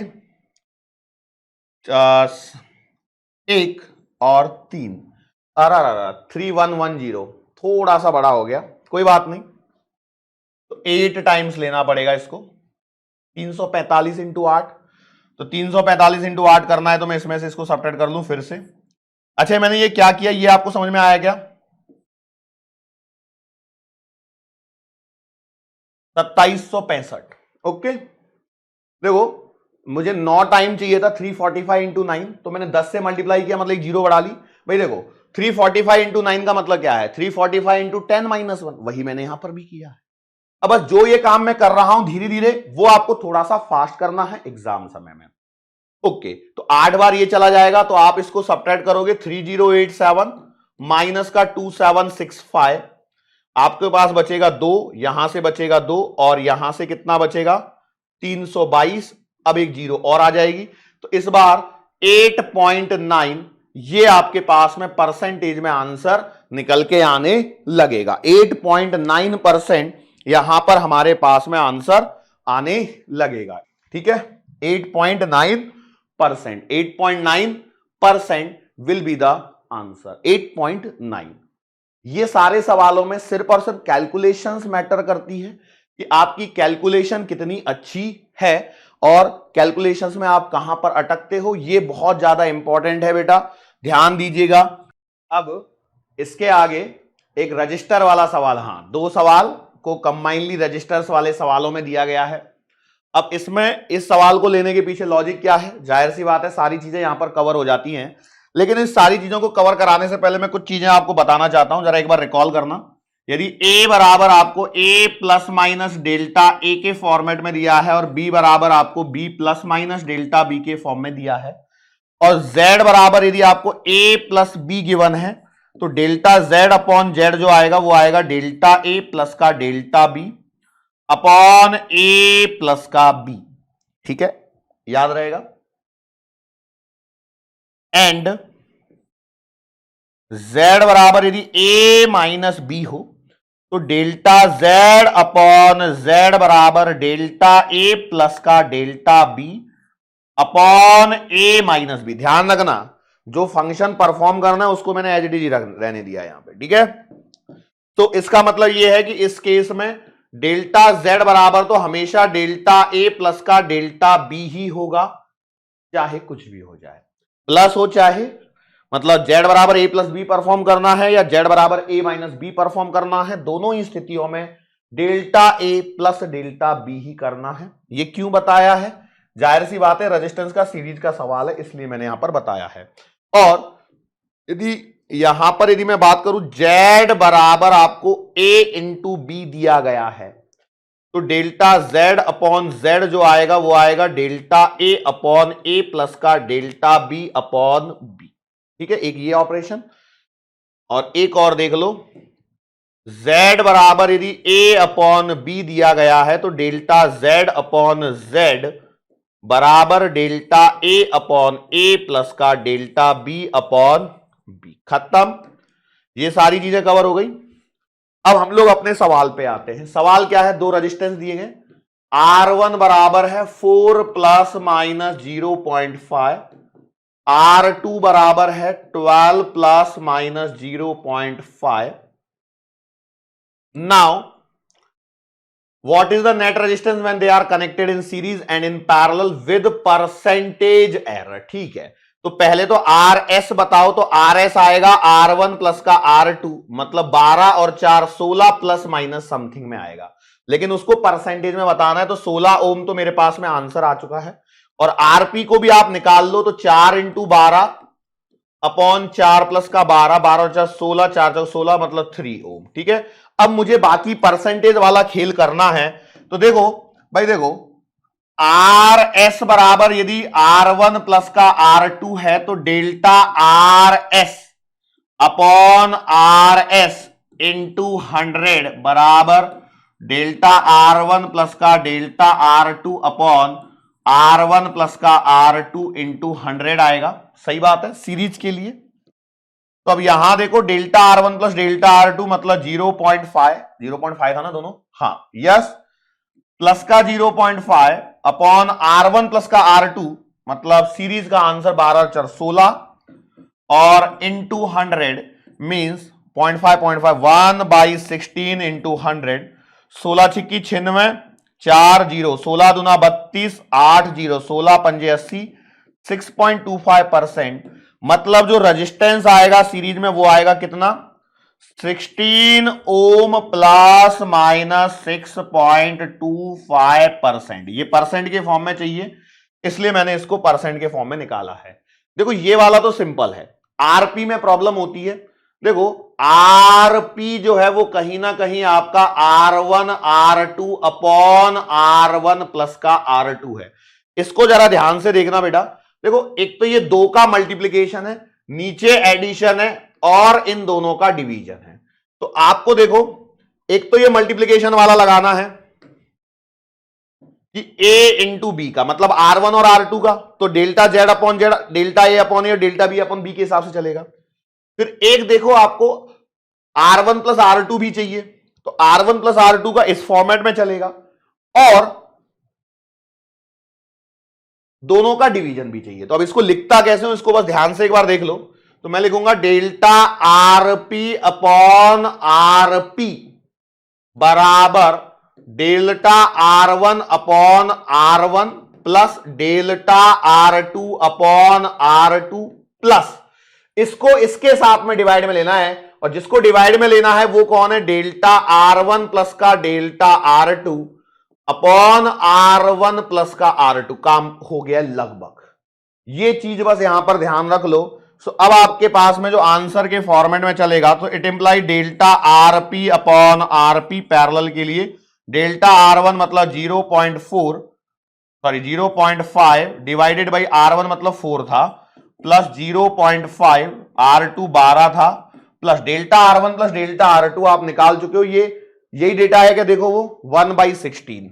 1 और 3, अरे 3110, थोड़ा सा बड़ा हो गया, कोई बात नहीं, तो 8 टाइम्स लेना पड़ेगा इसको, 345 इंटू 8। तो 345 इंटू 8 करना है, तो मैं इसमें से इसको सब्ट्रैक्ट कर लूं फिर से। अच्छा, मैंने ये क्या किया, ये आपको समझ में आया क्या, 2765। ओके, देखो मुझे 9 टाइम चाहिए था, 345 इंटू 9, तो मैंने 10 से मल्टीप्लाई किया, मतलब एक जीरो बढ़ा ली। भाई देखो 345 इंटू 9 का मतलब क्या है, 345 इंटू 10 माइनस 1, वही मैंने यहां पर भी किया है। अब बस जो ये काम मैं कर रहा हूं धीरे धीरे, वो आपको थोड़ा सा फास्ट करना है एग्जाम समय में। ओके, तो 8 बार ये चला जाएगा, तो आप इसको सब्ट्रैक्ट करोगे, 3087 माइनस का 2765, आपके पास बचेगा 2, यहां से बचेगा 2 और यहां से कितना बचेगा 322, अब एक जीरो और आ जाएगी। तो इस बार 8.9 ये आपके पास में परसेंटेज में आंसर निकल के आने लगेगा। 8.9% यहां पर हमारे पास में आंसर आने लगेगा। ठीक है, 8.9%, 8.9% विल बी द आंसर। 8.9। ये सारे सवालों में सिर्फ और सिर्फ कैलकुलेशंस मैटर करती है कि आपकी कैलकुलेशन कितनी अच्छी है और कैलकुलेशंस में आप कहां पर अटकते हो, ये बहुत ज्यादा इंपॉर्टेंट है बेटा, ध्यान दीजिएगा। अब इसके आगे एक रजिस्टर वाला सवाल, हां 2 सवाल को कंबाइनली रजिस्टर्स वाले सवालों में दिया गया है। अब इसमें इस सवाल को लेने के पीछे लॉजिक क्या है, जाहिर सी बात है सारी चीजें यहां पर कवर हो जाती हैं, लेकिन इस सारी चीजों को कवर कराने से पहले मैं कुछ चीजें आपको बताना चाहता हूं, जरा एक बार रिकॉल करना। यदि a बराबर आपको a plus minus delta a के फॉर्मेट में दिया है और b बराबर आपको b plus minus delta b के फॉर्म में दिया है और z बराबर यदि आपको a प्लस b गिवन है तो डेल्टा z अपॉन z जो आएगा वो आएगा डेल्टा a प्लस का delta b upon a plus का b। ठीक है, याद रहेगा। एंड z बराबर यदि a माइनस b हो तो डेल्टा z अपॉन z बराबर डेल्टा a प्लस का delta b upon a minus b। ध्यान रखना, जो फंक्शन परफॉर्म करना है उसको मैंने एज इट इज रहने दिया यहां पे। ठीक है, तो इसका मतलब यह है कि इस केस में डेल्टा z बराबर तो हमेशा डेल्टा a प्लस का डेल्टा b ही होगा, चाहे कुछ भी हो जाए, प्लस हो चाहे, मतलब z बराबर a प्लस बी परफॉर्म करना है या z बराबर a माइनस बी परफॉर्म करना है, दोनों ही स्थितियों में delta a plus delta b ही करना है। ये क्यों बताया है, जाहिर सी बात है रेजिस्टेंस का सीरीज का सवाल है इसलिए मैंने यहां पर बताया है। और यदि यहां पर यदि मैं बात करूं z बराबर आपको a इंटू बी दिया गया है तो डेल्टा z अपॉन z जो आएगा वो आएगा delta a upon a plus का डेल्टा b अपॉन b। ठीक है, एक ये ऑपरेशन। और एक और देख लो, z बराबर यदि a अपॉन b दिया गया है तो डेल्टा z अपॉन z बराबर delta a upon a plus का डेल्टा b अपॉन b। खत्म, ये सारी चीजें कवर हो गई। अब हम लोग अपने सवाल पे आते हैं। सवाल क्या है, 2 रेजिस्टेंस दिए गए, R1 बराबर है 4 प्लस माइनस 0.5, R2 बराबर है 12 plus minus 0.5। Now what is the net resistance when they are connected in series and in parallel with percentage error। ठीक है, तो पहले तो RS बताओ, तो RS आएगा R1 प्लस का R2, मतलब 12 और 4 16 प्लस माइनस समथिंग में आएगा, लेकिन उसको परसेंटेज में बताना है तो 16 ओम तो मेरे पास में आंसर आ चुका है। और RP को भी आप निकाल लो तो 4 इंटू 12 अपॉन 4 प्लस का 12, 12 और 4 16, 4 4 16 मतलब 3 ओम। ठीक है, अब मुझे बाकी परसेंटेज वाला खेल करना है। तो देखो भाई, देखो आर एस बराबर यदि R1 प्लस का R2 है तो delta RS upon RS into 100 बराबर डेल्टा R1 प्लस का delta R2 upon R1 plus का R2 इंटू 100 आएगा। सही बात है, सीरीज के लिए। तो अब यहां देखो delta R1 plus delta R2 मतलब 0.5 था ना दोनों, हाँ यस, प्लस का 0.5 अपॉन R1 प्लस का R2 मतलब सीरीज का आंसर 12 4 16 और इंटू 100 मींस 0.5 1/16 इंटू 100, 16 छिक्की 96, 4 0, 16 दूना 32, 8 0, 16 पंजे 80, 6.25%। मतलब जो रेजिस्टेंस आएगा सीरीज में वो आएगा कितना, 16 ओम प्लस माइनस 6.25%। ये परसेंट के फॉर्म में चाहिए इसलिए मैंने इसको परसेंट के फॉर्म में निकाला है। देखो ये वाला तो सिंपल है, आरपी में प्रॉब्लम होती है। देखो आरपी जो है वो कहीं ना कहीं आपका R1 R2 upon R1 plus का R2 है। इसको जरा ध्यान से देखना बेटा। देखो एक तो ये 2 का मल्टीप्लीकेशन है, नीचे एडिशन है और इन दोनों का डिवीजन है। तो आपको देखो एक तो ये मल्टीप्लीकेशन वाला लगाना है कि a इंटू बी का मतलब R1 और R2 का, तो delta z upon z, delta a upon a और डेल्टा बी अपॉन बी के हिसाब से चलेगा। फिर एक देखो आपको R1 प्लस R2 भी चाहिए, तो R1 प्लस R2 का इस फॉर्मेट में चलेगा, और दोनों का डिवीजन भी चाहिए। तो अब इसको लिखता कैसे हूं, इसको बस ध्यान से एक बार देख लो। तो मैं लिखूंगा डेल्टा आरपी अपॉन आरपी बराबर delta R1 upon R1 plus delta R2 upon R2 plus इसको इसके साथ में डिवाइड में लेना है, और जिसको डिवाइड में लेना है वो कौन है, डेल्टा R1 प्लस का delta R2 upon R1 plus का R2। काम हो गया लगभग, ये चीज बस यहां पर ध्यान रख लो। सो अब आपके पास में जो आंसर के फॉर्मेट में चलेगा, तो it imply delta RP upon RP parallel के लिए डेल्टा R1 मतलब 0.4 सॉरी 0.5 डिवाइडेड बाई R1 मतलब 4 था, प्लस 0.5 R2 12 था, plus delta R1 plus delta R2 आप निकाल चुके हो, ये यही डेटा है क्या, देखो वो 1/16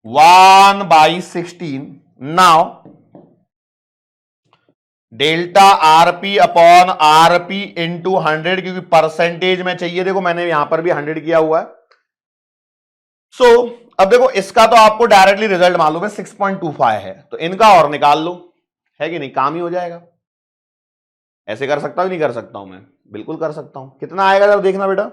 1/16। Now delta RP upon RP into 100, क्योंकि परसेंटेज में चाहिए, देखो मैंने यहां पर भी 100 किया हुआ है। सो अब देखो इसका तो आपको डायरेक्टली रिजल्ट मालूम है 6.25 है, तो इनका और निकाल लो, है कि नहीं, काम ही हो जाएगा। ऐसे कर सकता हूं नहीं कर सकता हूं मैं, बिल्कुल कर सकता हूं। कितना आएगा जब देखना बेटा,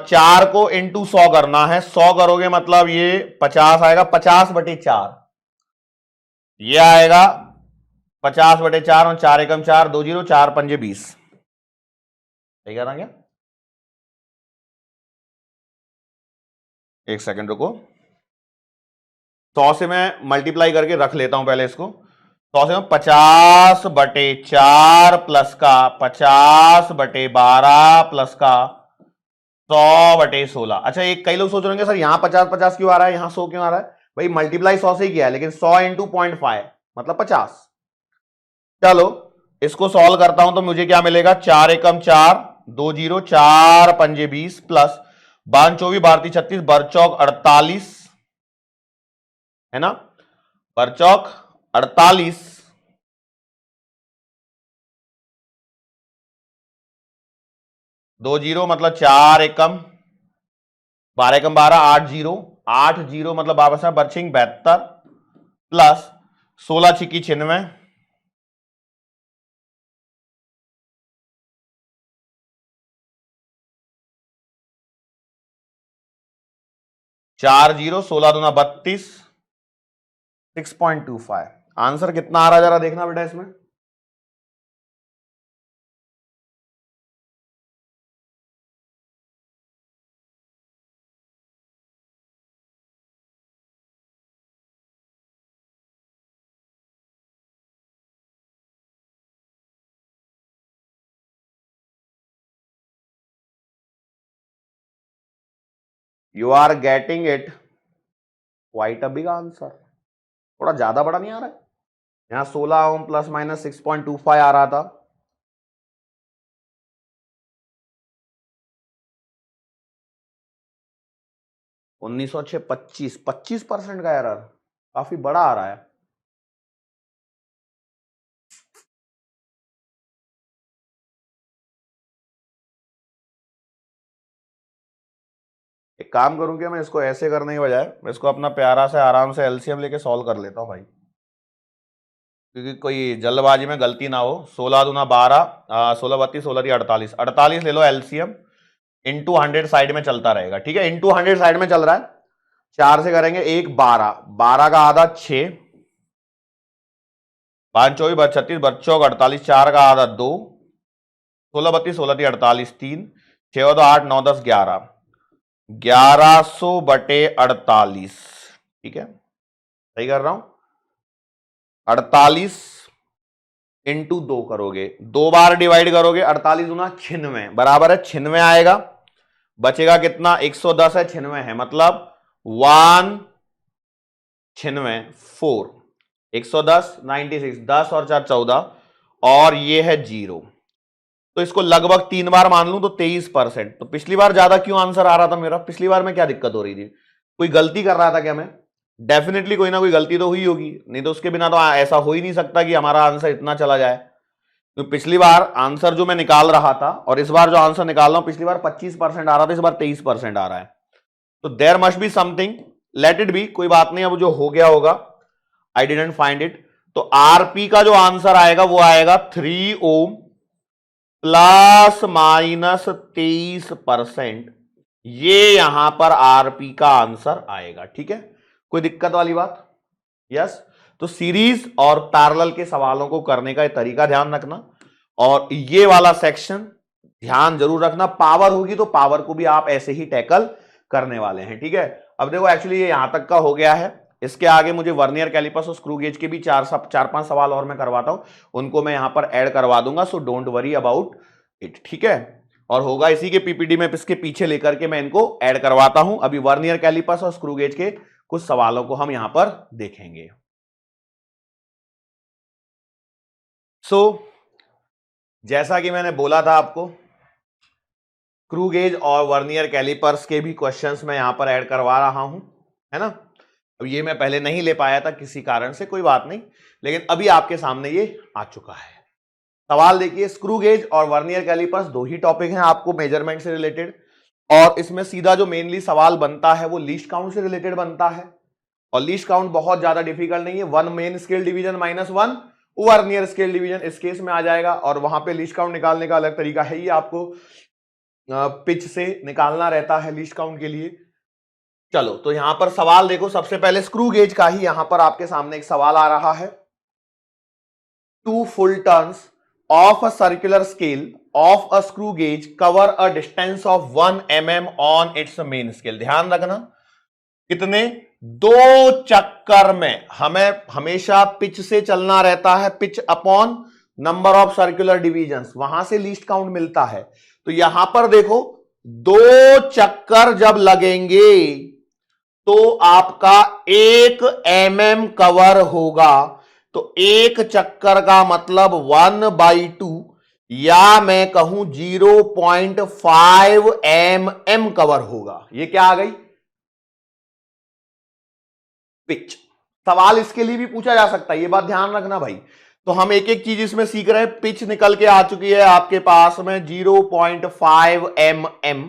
4 को इंटू 100 करना है, 100 करोगे मतलब ये 50 आएगा, 50/4 ये आएगा 50/4 और 4 एकम 4 2 0 4 पंजे 20। सही कह रहा क्या, एक सेकंड रुको, 100 से मैं मल्टीप्लाई करके रख लेता हूं पहले इसको। 100 से 50/4 प्लस का 50/12 प्लस का 100/16। अच्छा, एक कई लोग सोच रहे हैं सर यहां 50 क्यों आ रहा है, यहां 100 क्यों आ रहा है, भाई मल्टीप्लाई 100 से ही किया है, लेकिन 100 इंटू 0.5 मतलब 50। चलो इसको सॉल्व करता हूं तो मुझे क्या मिलेगा, 4 एकम 4 2 0 4 पंजे 20 प्लस 52 24 12 36 बरचौक 48 है ना, बरचौक 48 2 0 मतलब 4 एकम 12 एकम 12 8 0 8 0 मतलब वापस में बर्चिंग 72 प्लस 16 छिक्की 96 4 0 16 दूना 32 6.25। आंसर कितना आ रहा है जरा देखना बेटा इसमें, you are getting it quite a big answer. थोड़ा ज्यादा बड़ा नहीं आ रहा है, यहां 16 ओम प्लस माइनस 6.25 आ रहा था, उन्नीस सौ 25% का एरर, काफी बड़ा आ रहा है। एक काम करूं क्या, मैं इसको ऐसे करने के बजाय मैं इसको अपना प्यारा से आराम से एलसीएम लेके सॉल्व कर लेता हूं भाई, क्योंकि कोई जल्दबाजी में गलती ना हो। 16 दूना 12 16 32 16 48 48 ले लो एलसीएम, इंटू 100 साइड में चलता रहेगा, ठीक है, इंटू 100 साइड में चल रहा है। 4 से करेंगे 1 12 12 का आधा 6 5 24 36 बच्चों 48 4 का आधा 2 16 32 16 48 3 6 2 8 9 10 11 1100/48, ठीक है, सही कर रहा हूं। 48 इंटू 2 करोगे, 2 बार डिवाइड करोगे, 48 दूना 96 बराबर है 96 आएगा, बचेगा कितना, 110 है 96 है मतलब 196 4 110 96 10 और 4 14 और ये है 0, तो इसको लगभग 3 बार मान लूं तो 23%। तो पिछली बार ज्यादा क्यों आंसर आ रहा था मेरा? पिछली बार में क्या दिक्कत हो रही थी? कोई गलती कर रहा था क्या मैं? डेफिनेटली कोई ना कोई गलती तो हुई होगी, नहीं तो उसके बिना तो ऐसा हो ही नहीं सकता कि हमारा आंसर इतना चला जाए। तो पिछली बार आंसर जो मैं निकाल रहा था और इस बार जो आंसर निकाल रहा हूं, पिछली बार 25% आ रहा था, इस बार 23% आ रहा है। तो there must be something, let it be, कोई बात नहीं, अब जो हो गया होगा, आई डिडंट फाइंड इट। तो आरपी का जो आंसर आएगा वो आएगा 3 ओम प्लस माइनस 23%। ये यहां पर आरपी का आंसर आएगा। ठीक है, कोई दिक्कत वाली बात? यस। तो सीरीज और पैरेलल के सवालों को करने का तरीका ध्यान रखना, और ये वाला सेक्शन ध्यान जरूर रखना। पावर होगी तो पावर को भी आप ऐसे ही टैकल करने वाले हैं। ठीक है, अब देखो एक्चुअली ये यहां तक का हो गया है, इसके आगे मुझे वर्नियर कैलिपर्स और स्क्रू गेज के भी 4-5 सवाल और मैं करवाता हूं, उनको मैं यहां पर ऐड करवा दूंगा, so don't worry about it. ठीक है, और होगा इसी के पीपीटी में, इसके पीछे लेकर के मैं इनको ऐड करवाता हूं। अभी वर्नियर कैलिपर्स और स्क्रू गेज के कुछ सवालों को हम यहां पर देखेंगे। सो जैसा कि मैंने बोला था आपको, स्क्रू गेज और वर्नियर कैलिपर्स के भी क्वेश्चंस मैं यहां पर ऐड करवा रहा हूं, है ना। अब ये मैं पहले नहीं ले पाया था किसी कारण से, कोई बात नहीं, लेकिन अभी आपके सामने ये आ चुका है। सवाल देखिए, स्क्रू गेज और वर्नियर कैलिपर्स दो ही टॉपिक हैं आपको मेजरमेंट से रिलेटेड, और इसमें सीधा जो मेनली सवाल बनता है वो लीस्ट काउंट से रिलेटेड बनता है। और लीस्ट काउंट बहुत ज्यादा डिफिकल्ट नहीं है, 1 main scale division minus 1 vernier scale division इस केस में आ जाएगा, और वहां पे लीस्ट काउंट निकालने का अलग तरीका है, ये आपको पिच से निकालना रहता है लीस्ट काउंट के लिए। चलो, तो यहां पर सवाल देखो, सबसे पहले स्क्रू गेज का ही यहां पर आपके सामने एक सवाल आ रहा है। 2 full turns of a circular scale of a screw gauge cover a distance of 1 mm on its main scale। ध्यान रखना, कितने? 2 चक्कर में हमें हमेशा पिच से चलना रहता है, pitch upon number of circular divisions, वहां से लीस्ट काउंट मिलता है। तो यहां पर देखो, 2 चक्कर जब लगेंगे तो आपका 1 mm कवर होगा। तो 1 चक्कर का मतलब 1/2, या मैं कहूं 0.5 mm कवर होगा। ये क्या आ गई? पिच। सवाल इसके लिए भी पूछा जा सकता है, ये बात ध्यान रखना भाई। तो हम एक एक चीज इसमें सीख रहे हैं। पिच निकल के आ चुकी है आपके पास में 0.5 mm।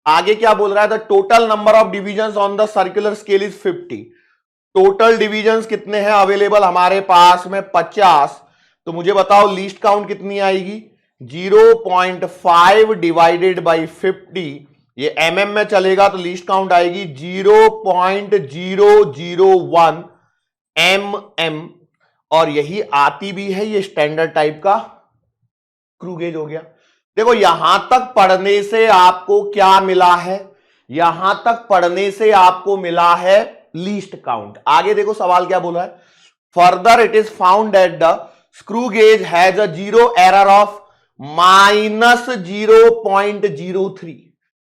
आगे क्या बोल रहा है? The total number of divisions on the circular scale is 50। Total divisions कितने हैं अवेलेबल हमारे पास में? 50। तो मुझे बताओ लीस्ट काउंट कितनी आएगी? 0.5 डिवाइडेड बाई 50, ये mm में चलेगा तो लीस्ट काउंट आएगी 0.001 mm, और यही आती भी है, ये स्टैंडर्ड टाइप का स्क्रू गेज हो गया। देखो, यहां तक पढ़ने से आपको क्या मिला है? यहां तक पढ़ने से आपको मिला है लीस्ट काउंट। आगे देखो सवाल क्या बोला है। Further it is found that the screw gauge has a zero error of -0.03।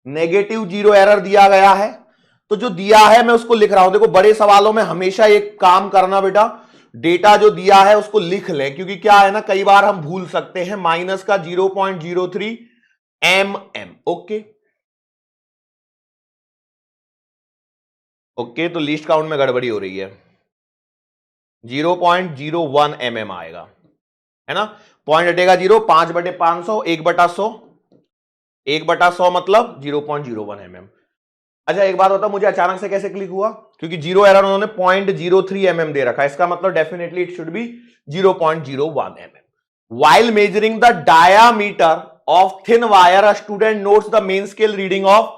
Negative zero error दिया गया है, तो जो दिया है मैं उसको लिख रहा हूं। देखो, बड़े सवालों में हमेशा एक काम करना बेटा, डेटा जो दिया है उसको लिख लें, क्योंकि क्या है ना, कई बार हम भूल सकते हैं। माइनस का 0.03 mm। ओके ओके, तो लीस्ट काउंट में गड़बड़ी हो रही है, 0.01 mm आएगा, है ना। पॉइंट हटेगा 0, 5/500, 1/100, 1/100 मतलब 0.01 mm। अच्छा, एक बात होता, मुझे अचानक से कैसे क्लिक हुआ? क्योंकि जीरो एरर उन्होंने 0.03 mm दे रखा है, इसका मतलब definitely it should be 0.01 mm। While measuring the diameter of thin wire, a student notes the main scale reading of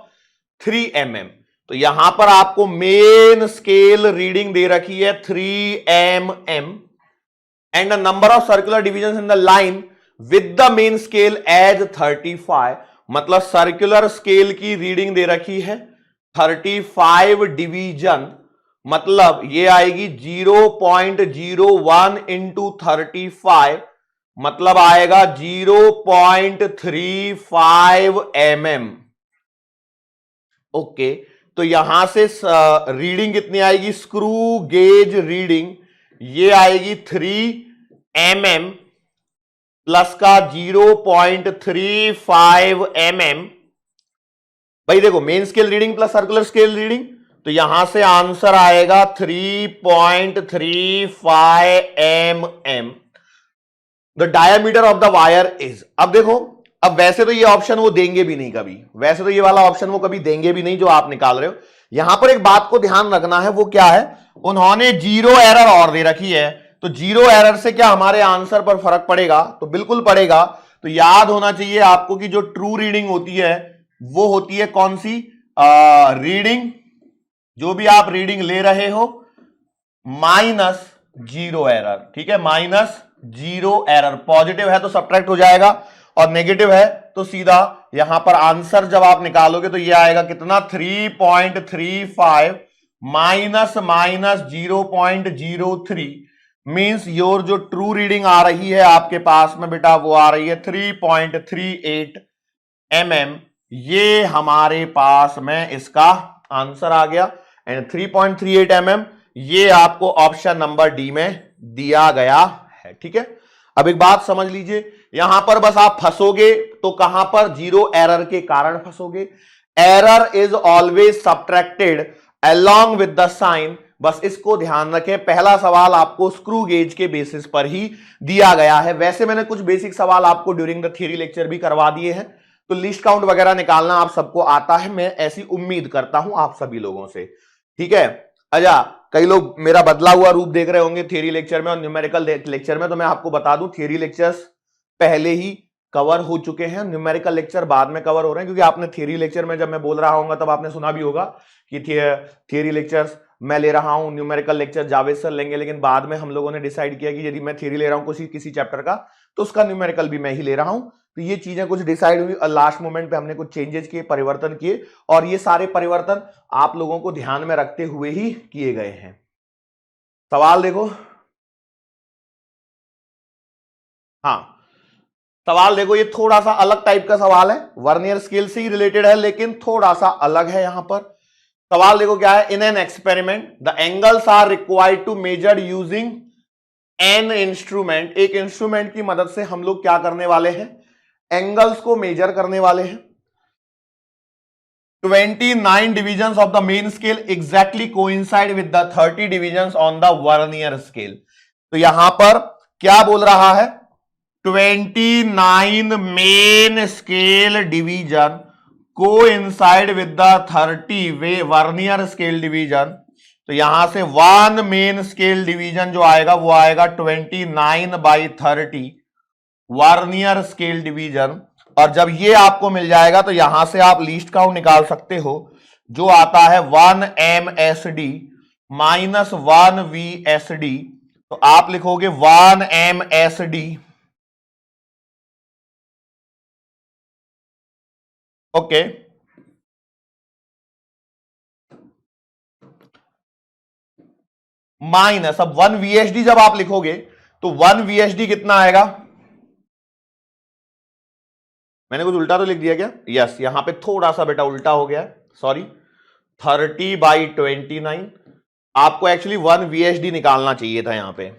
3 mm। तो यहां पर आपको मेन स्केल रीडिंग दे रखी है 3 mm, and the number of circular divisions in the line with the main scale as 35। मतलब circular scale की reading दे रखी है 35 डिवीजन, मतलब ये आएगी 0.01 इंटू 35, मतलब आएगा 0.35 mm। ओके, तो यहां से रीडिंग कितनी आएगी? स्क्रू गेज रीडिंग ये आएगी 3 mm प्लस का 0.35 mm। भाई देखो, main scale reading plus circular scale reading, तो यहां से आंसर आएगा 3.35 mm। The diameter of the wire is. अब देखो, अब वैसे तो ये ऑप्शन वो देंगे भी नहीं कभी, वैसे तो ये वाला ऑप्शन वो कभी देंगे भी नहीं जो आप निकाल रहे हो। यहां पर एक बात को ध्यान रखना है, वो क्या है, उन्होंने जीरो एरर और दे रखी है, तो जीरो एरर से क्या हमारे आंसर पर फर्क पड़ेगा? तो बिल्कुल पड़ेगा। तो याद होना चाहिए आपको कि जो ट्रू रीडिंग होती है वो होती है कौन सी? रीडिंग, जो भी आप रीडिंग ले रहे हो माइनस जीरो एरर। ठीक है, माइनस जीरो एरर। पॉजिटिव है तो सब्ट्रैक्ट हो जाएगा और नेगेटिव है तो सीधा यहां पर आंसर जब आप निकालोगे तो ये आएगा कितना? 3.35 माइनस माइनस 0.03 मींस योर जो ट्रू रीडिंग आ रही है आपके पास में बेटा वो आ रही है 3.38 mm। ये हमारे पास में इसका आंसर आ गया। एंड 3.38 mm ये आपको ऑप्शन नंबर डी में दिया गया है। ठीक है, अब एक बात समझ लीजिए, यहां पर बस आप फंसोगे तो कहां पर? जीरो एरर के कारण फंसोगे। Error is always subtracted along with the sign. बस इसको ध्यान रखें, पहला सवाल आपको स्क्रू गेज के बेसिस पर ही दिया गया है। वैसे मैंने कुछ बेसिक सवाल आपको ड्यूरिंग द थियरी लेक्चर भी करवा दिए हैं, तो लिस्ट काउंट वगैरह निकालना आप सबको आता है, मैं ऐसी उम्मीद करता हूं आप सभी लोगों से। ठीक है, अच्छा, कई लोग मेरा बदला हुआ रूप देख रहे होंगे थियरी लेक्चर में और न्यूमेरिकल लेक्चर में, तो मैं आपको बता दूं थियरी लेक्चर्स पहले ही कवर हो चुके हैं, न्यूमेरिकल लेक्चर बाद में कवर हो रहे हैं, क्योंकि आपने थियरी लेक्चर में जब मैं बोल रहा हूंगा तब आपने सुना भी होगा कि थियरी लेक्चर्स मैं ले रहा हूं, न्यूमेरिकल लेक्चर जावेद सर लेंगे, लेकिन बाद में हम लोगों ने डिसाइड किया कि यदि मैं थियरी ले रहा हूं किसी चैप्टर का तो उसका न्यूमेरिकल भी मैं ही ले रहा हूं। तो ये चीजें कुछ डिसाइड हुई और लास्ट मोमेंट पे हमने कुछ चेंजेस किए, परिवर्तन किए, और ये सारे परिवर्तन आप लोगों को ध्यान में रखते हुए ही किए गए हैं। सवाल देखो, हाँ सवाल देखो, ये थोड़ा सा अलग टाइप का सवाल है, वर्नियर स्केल से ही रिलेटेड है लेकिन थोड़ा सा अलग है। यहां पर सवाल देखो क्या है, in an experiment the angles are required to measure using an instrument. एक इंस्ट्रूमेंट की मदद से हम लोग क्या करने वाले हैं? एंगल्स को मेजर करने वाले हैं। 29 divisions of the main scale exactly coincide with the 30 divisions on the vernier scale। तो यहां पर क्या बोल रहा है? 29 main scale division coincide with the 30 way vernier scale division. तो यहां से 1 मेन स्केल डिवीजन जो आएगा वो आएगा 29/30 वर्नियर स्केल डिवीजन। और जब ये आपको मिल जाएगा तो यहां से आप लीस्ट काउंट निकाल सकते हो, जो आता है 1 MSD माइनस 1 VSD। तो आप लिखोगे 1 MSD ओके माइनस, अब 1 VSD जब आप लिखोगे तो 1 VSD कितना आएगा? मैंने कुछ उल्टा तो लिख दिया क्या? यस, यहां पे थोड़ा सा बेटा उल्टा हो गया, सॉरी। 30/29 आपको एक्चुअली 1 VSD निकालना चाहिए था यहां पे,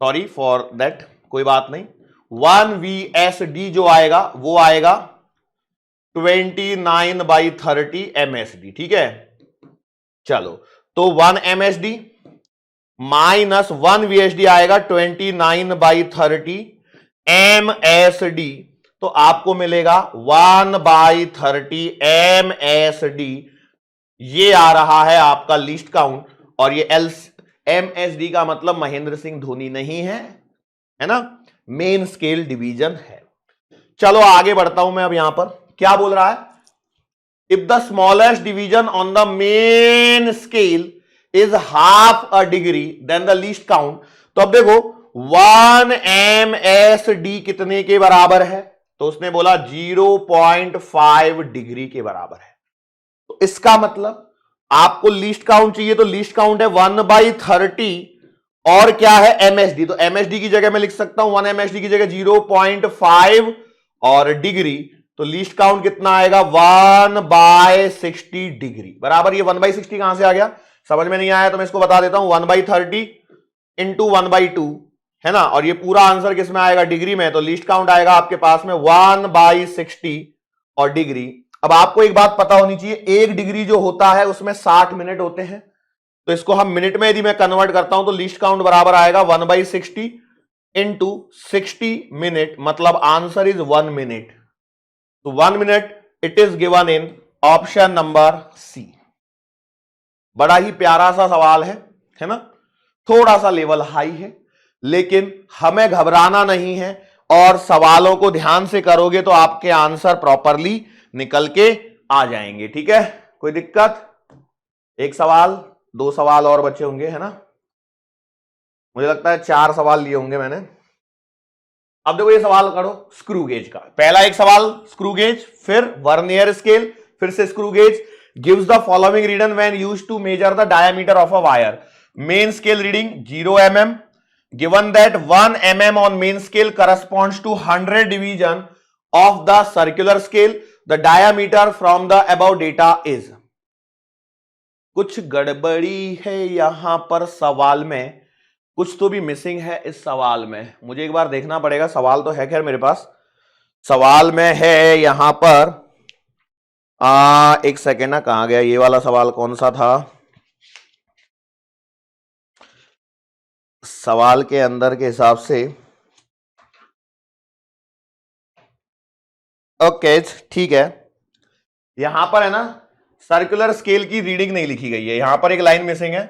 सॉरी फॉर दैट, कोई बात नहीं। 1 VSD जो आएगा वो आएगा 29/30 MSD। ठीक है, चलो, तो 1 MSD माइनस 1 VSD आएगा 29/30 MSD। तो आपको मिलेगा 1/30 MSD। ये आ रहा है आपका लिस्ट काउंट, और ये MSD का मतलब महेंद्र सिंह धोनी नहीं है, है ना, मेन स्केल डिवीजन है। चलो आगे बढ़ता हूं मैं। अब यहां पर क्या बोल रहा है? If the smallest division on the main scale is half a degree then the least count. तो अब देखो 1 MSD कितने के बराबर है? तो उसने बोला 0.5 डिग्री के बराबर है। तो इसका मतलब आपको लीस्ट काउंट चाहिए, तो लीस्ट काउंट है 1/30 और क्या है? MSD। तो MSD की जगह मैं लिख सकता हूं 1 MSD की जगह 0.5 और डिग्री, तो लीस्ट काउंट कितना आएगा? 1/60 डिग्री बराबर। ये 1/60 कहां से आ गया? समझ में नहीं आया तो मैं इसको बता देता हूं, 1/30 इंटू 1/2 है ना, और ये पूरा आंसर किस में आएगा, डिग्री में, तो लीस्ट काउंट आएगा आपके पास में 1/60 और डिग्री। अब आपको एक बात पता होनी चाहिए, एक डिग्री जो होता है उसमें 60 मिनट होते हैं, तो इसको हम मिनट में यदि मैं कन्वर्ट करता हूं तो लीस्ट काउंट बराबर आएगा 1/60 इंटू 60 मिनट, मतलब आंसर इज 1 मिनट। तो 1 minute it is given in option number C. बड़ा ही प्यारा सा सवाल है ना, थोड़ा सा लेवल हाई है, लेकिन हमें घबराना नहीं है, और सवालों को ध्यान से करोगे तो आपके आंसर प्रॉपरली निकल के आ जाएंगे। ठीक है, कोई दिक्कत? एक सवाल, 2 सवाल और बचे होंगे, है ना, मुझे लगता है 4 सवाल लिए होंगे मैंने। अब देखो ये सवाल करो स्क्रू गेज का। पहला एक सवाल स्क्रू गेज, फिर वर्नियर स्केल, फिर से screw gauge. Gives the following reading when used to measure the diameter of a wire. Main scale reading 0 mm, given that 1 mm on main scale corresponds to 100 division of the circular scale, the diameter from the above data is। कुछ गड़बड़ी है यहां पर सवाल में, कुछ तो भी मिसिंग है इस सवाल में, मुझे एक बार देखना पड़ेगा। सवाल तो है खैर मेरे पास, सवाल में है यहां पर एक सेकेंड ना, कहां गया ये वाला सवाल, कौन सा था सवाल के अंदर के हिसाब से। ओके ठीक है, यहां पर है ना सर्कुलर स्केल की रीडिंग नहीं लिखी गई है, यहां पर एक लाइन मिसिंग है।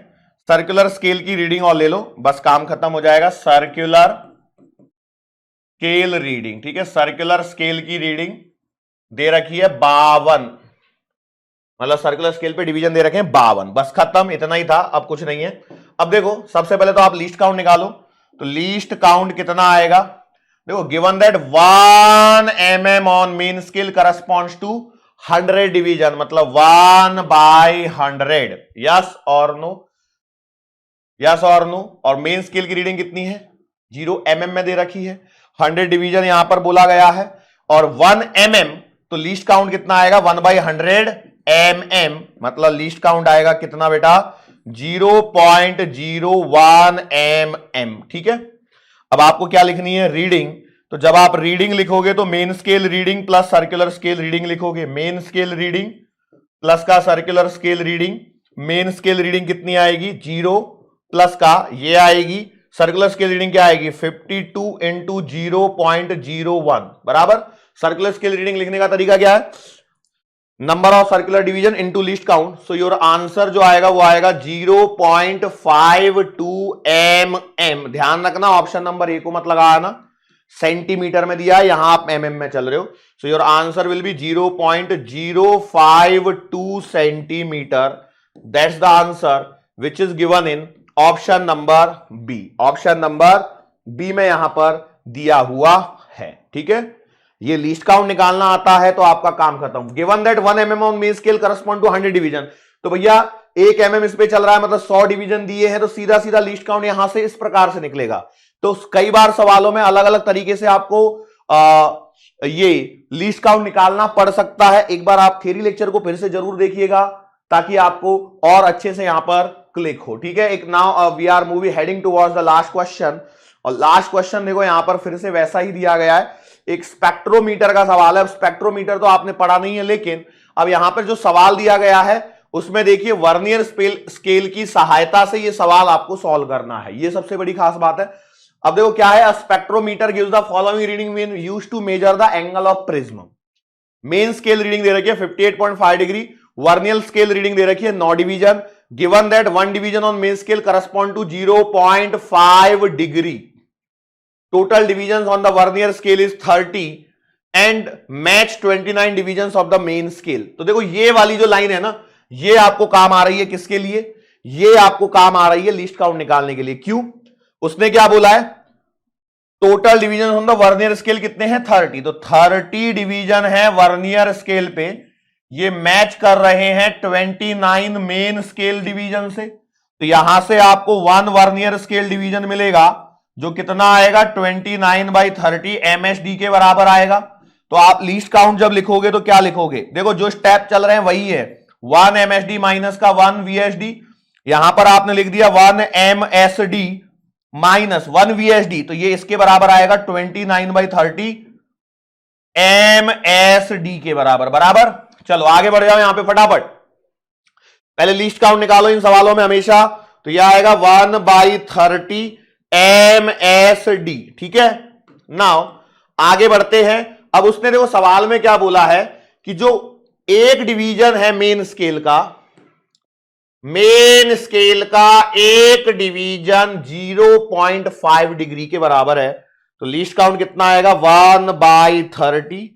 सर्कुलर स्केल की रीडिंग और ले लो, बस काम खत्म हो जाएगा। सर्कुलर स्केल रीडिंग, ठीक है, सर्कुलर स्केल की रीडिंग दे रखी है 52, मतलब सर्कुलर स्केल पे डिवीजन दे रखे हैं 52, बस खत्म, इतना ही था, अब कुछ नहीं है। अब देखो सबसे पहले तो आप लीस्ट काउंट निकालो, तो लीस्ट काउंट कितना आएगा, देखो given that 1 mm on main scale corresponds to 100 division, मतलब 1/100। यस और नो, यस और नो। और मेन स्केल की रीडिंग कितनी है, 0 mm में दे रखी है, 100 डिवीजन यहां पर बोला गया है, और 1 mm, तो लीस्ट काउंट कितना आएगा 1/100 mm, मतलब लीस्ट काउंट आएगा कितना बेटा 0.01 mm। ठीक है, अब आपको क्या लिखनी है, रीडिंग। तो जब आप रीडिंग लिखोगे तो main scale reading plus circular scale reading लिखोगे, मेन स्केल रीडिंग प्लस का circular scale reading. Main scale reading कितनी आएगी 0 प्लस का ये आएगी, सर्कुलर स्केल रीडिंग क्या आएगी 52 इंटू 0.01 बराबर। सर्कुलर स्केल रीडिंग लिखने का तरीका क्या है, number of circular division into least count. So your answer जो आएगा वो आएगा 0.52 mm। ध्यान रखना ऑप्शन नंबर ए को मत लगाना, सेंटीमीटर में दिया है, यहां आप mm में चल रहे हो। So your answer will be 0.052 centimetre. That's the answer which is given in option number B. Option number B में यहां पर दिया हुआ है। ठीक है, ये लीस्ट काउंट निकालना आता है तो आपका काम खत्म। Given that 1 mm on main scale correspond to 100 division, तो भैया 1 mm इस पे चल रहा है, मतलब 100 डिवीजन दिए हैं, तो सीधा सीधा लीस्ट काउंट यहां से इस प्रकार से निकलेगा। तो कई बार सवालों में अलग अलग तरीके से आपको ये लीस्ट काउंट निकालना पड़ सकता है। एक बार आप थ्योरी लेक्चर को फिर से जरूर देखिएगा ताकि आपको और अच्छे से यहां पर क्लिक हो। ठीक है, एक now we are moving heading towards the last question, और लास्ट क्वेश्चन देखो यहां पर फिर से वैसा ही दिया गया है, एक स्पेक्ट्रोमीटर का सवाल है। स्पेक्ट्रोमीटर तो आपने पढ़ा नहीं है, लेकिन अब यहां पर जो सवाल दिया गया है उसमें देखिए वर्नियर स्केल की सहायता से ये सवाल आपको सॉल्व करना है, ये सबसे बड़ी खास बात है। अब देखो क्या है, spectrometer gives the following reading when used to measure the angle of prism. Main scale reading दे रखी है 58.5 डिग्री, वर्नियर स्केल रीडिंग दे रखी है 9 division. Given that 1 division on main scale correspond to 0.5 degree, total divisions on the vernier scale is 30 and match 29 divisions of the main scale। तो देखो ये वाली जो लाइन है ना, ये आपको काम आ रही है किसके लिए, ये आपको काम आ रही है लीस्ट काउंट निकालने के लिए। क्यों, उसने क्या बोला है, total division on the vernier scale कितने हैं 30, तो 30 डिवीजन है वर्नियर स्केल पे, ये मैच कर रहे हैं 29 मेन स्केल डिवीजन से। तो यहां से आपको 1 वर्नियर स्केल डिवीजन मिलेगा जो कितना आएगा 29/30 MSD के बराबर आएगा। तो आप लीस्ट काउंट जब लिखोगे तो क्या लिखोगे, देखो जो स्टेप चल रहे हैं वही है, 1 MSD माइनस का 1 VSD, यहां पर आपने लिख दिया 1 MSD माइनस 1 VSD, तो ये इसके बराबर आएगा 29/30 MSD के बराबर। बराबर, चलो आगे बढ़ जाओ यहां पे फटाफट। पहले लीस्ट काउंट निकालो इन सवालों में हमेशा, तो यह आएगा 1/30 MSD। ठीक है, नाउ आगे बढ़ते हैं। अब उसने देखो सवाल में क्या बोला है कि जो एक डिवीजन है मेन स्केल का, मेन स्केल का एक डिवीजन 0.5 डिग्री के बराबर है, तो लीस्ट काउंट कितना आएगा 1/30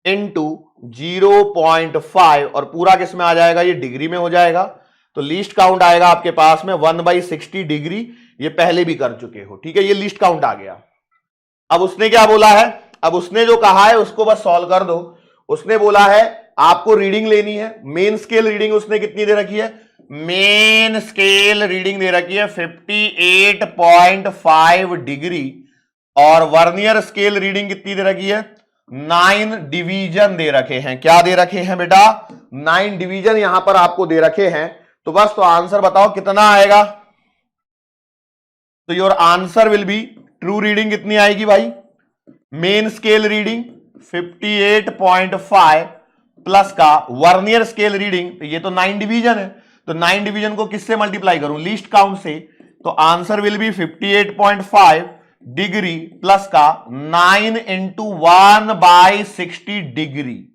इंटू 0.5, और पूरा किस में आ जाएगा, ये डिग्री में हो जाएगा, तो लीस्ट काउंट आएगा आपके पास में 1/60 डिग्री। ये पहले भी कर चुके हो, ठीक है, ये लीस्ट काउंट आ गया। अब उसने क्या बोला है, अब उसने जो कहा है उसको बस सॉल्व कर दो। उसने बोला है आपको रीडिंग लेनी है, मेन स्केल रीडिंग उसने कितनी दे रखी है, मेन स्केल रीडिंग दे रखी है 58.5 डिग्री, और वर्नियर स्केल रीडिंग कितनी दे रखी है, 9 डिवीजन दे रखे हैं। क्या दे रखे हैं बेटा, 9 डिवीजन यहां पर आपको दे रखे हैं। तो बस तो आंसर बताओ कितना आएगा। तो your answer will B, true reading कितनी आएगी भाई, मेन स्केल रीडिंग 58.5 प्लस का वर्नियर स्केल रीडिंग, तो ये तो 9 डिवीजन है, तो 9 डिवीजन को किससे मल्टीप्लाई करूं, लीस्ट काउंट से, तो answer will B 58.5 degree plus का 9 इंटू 1/60 डिग्री।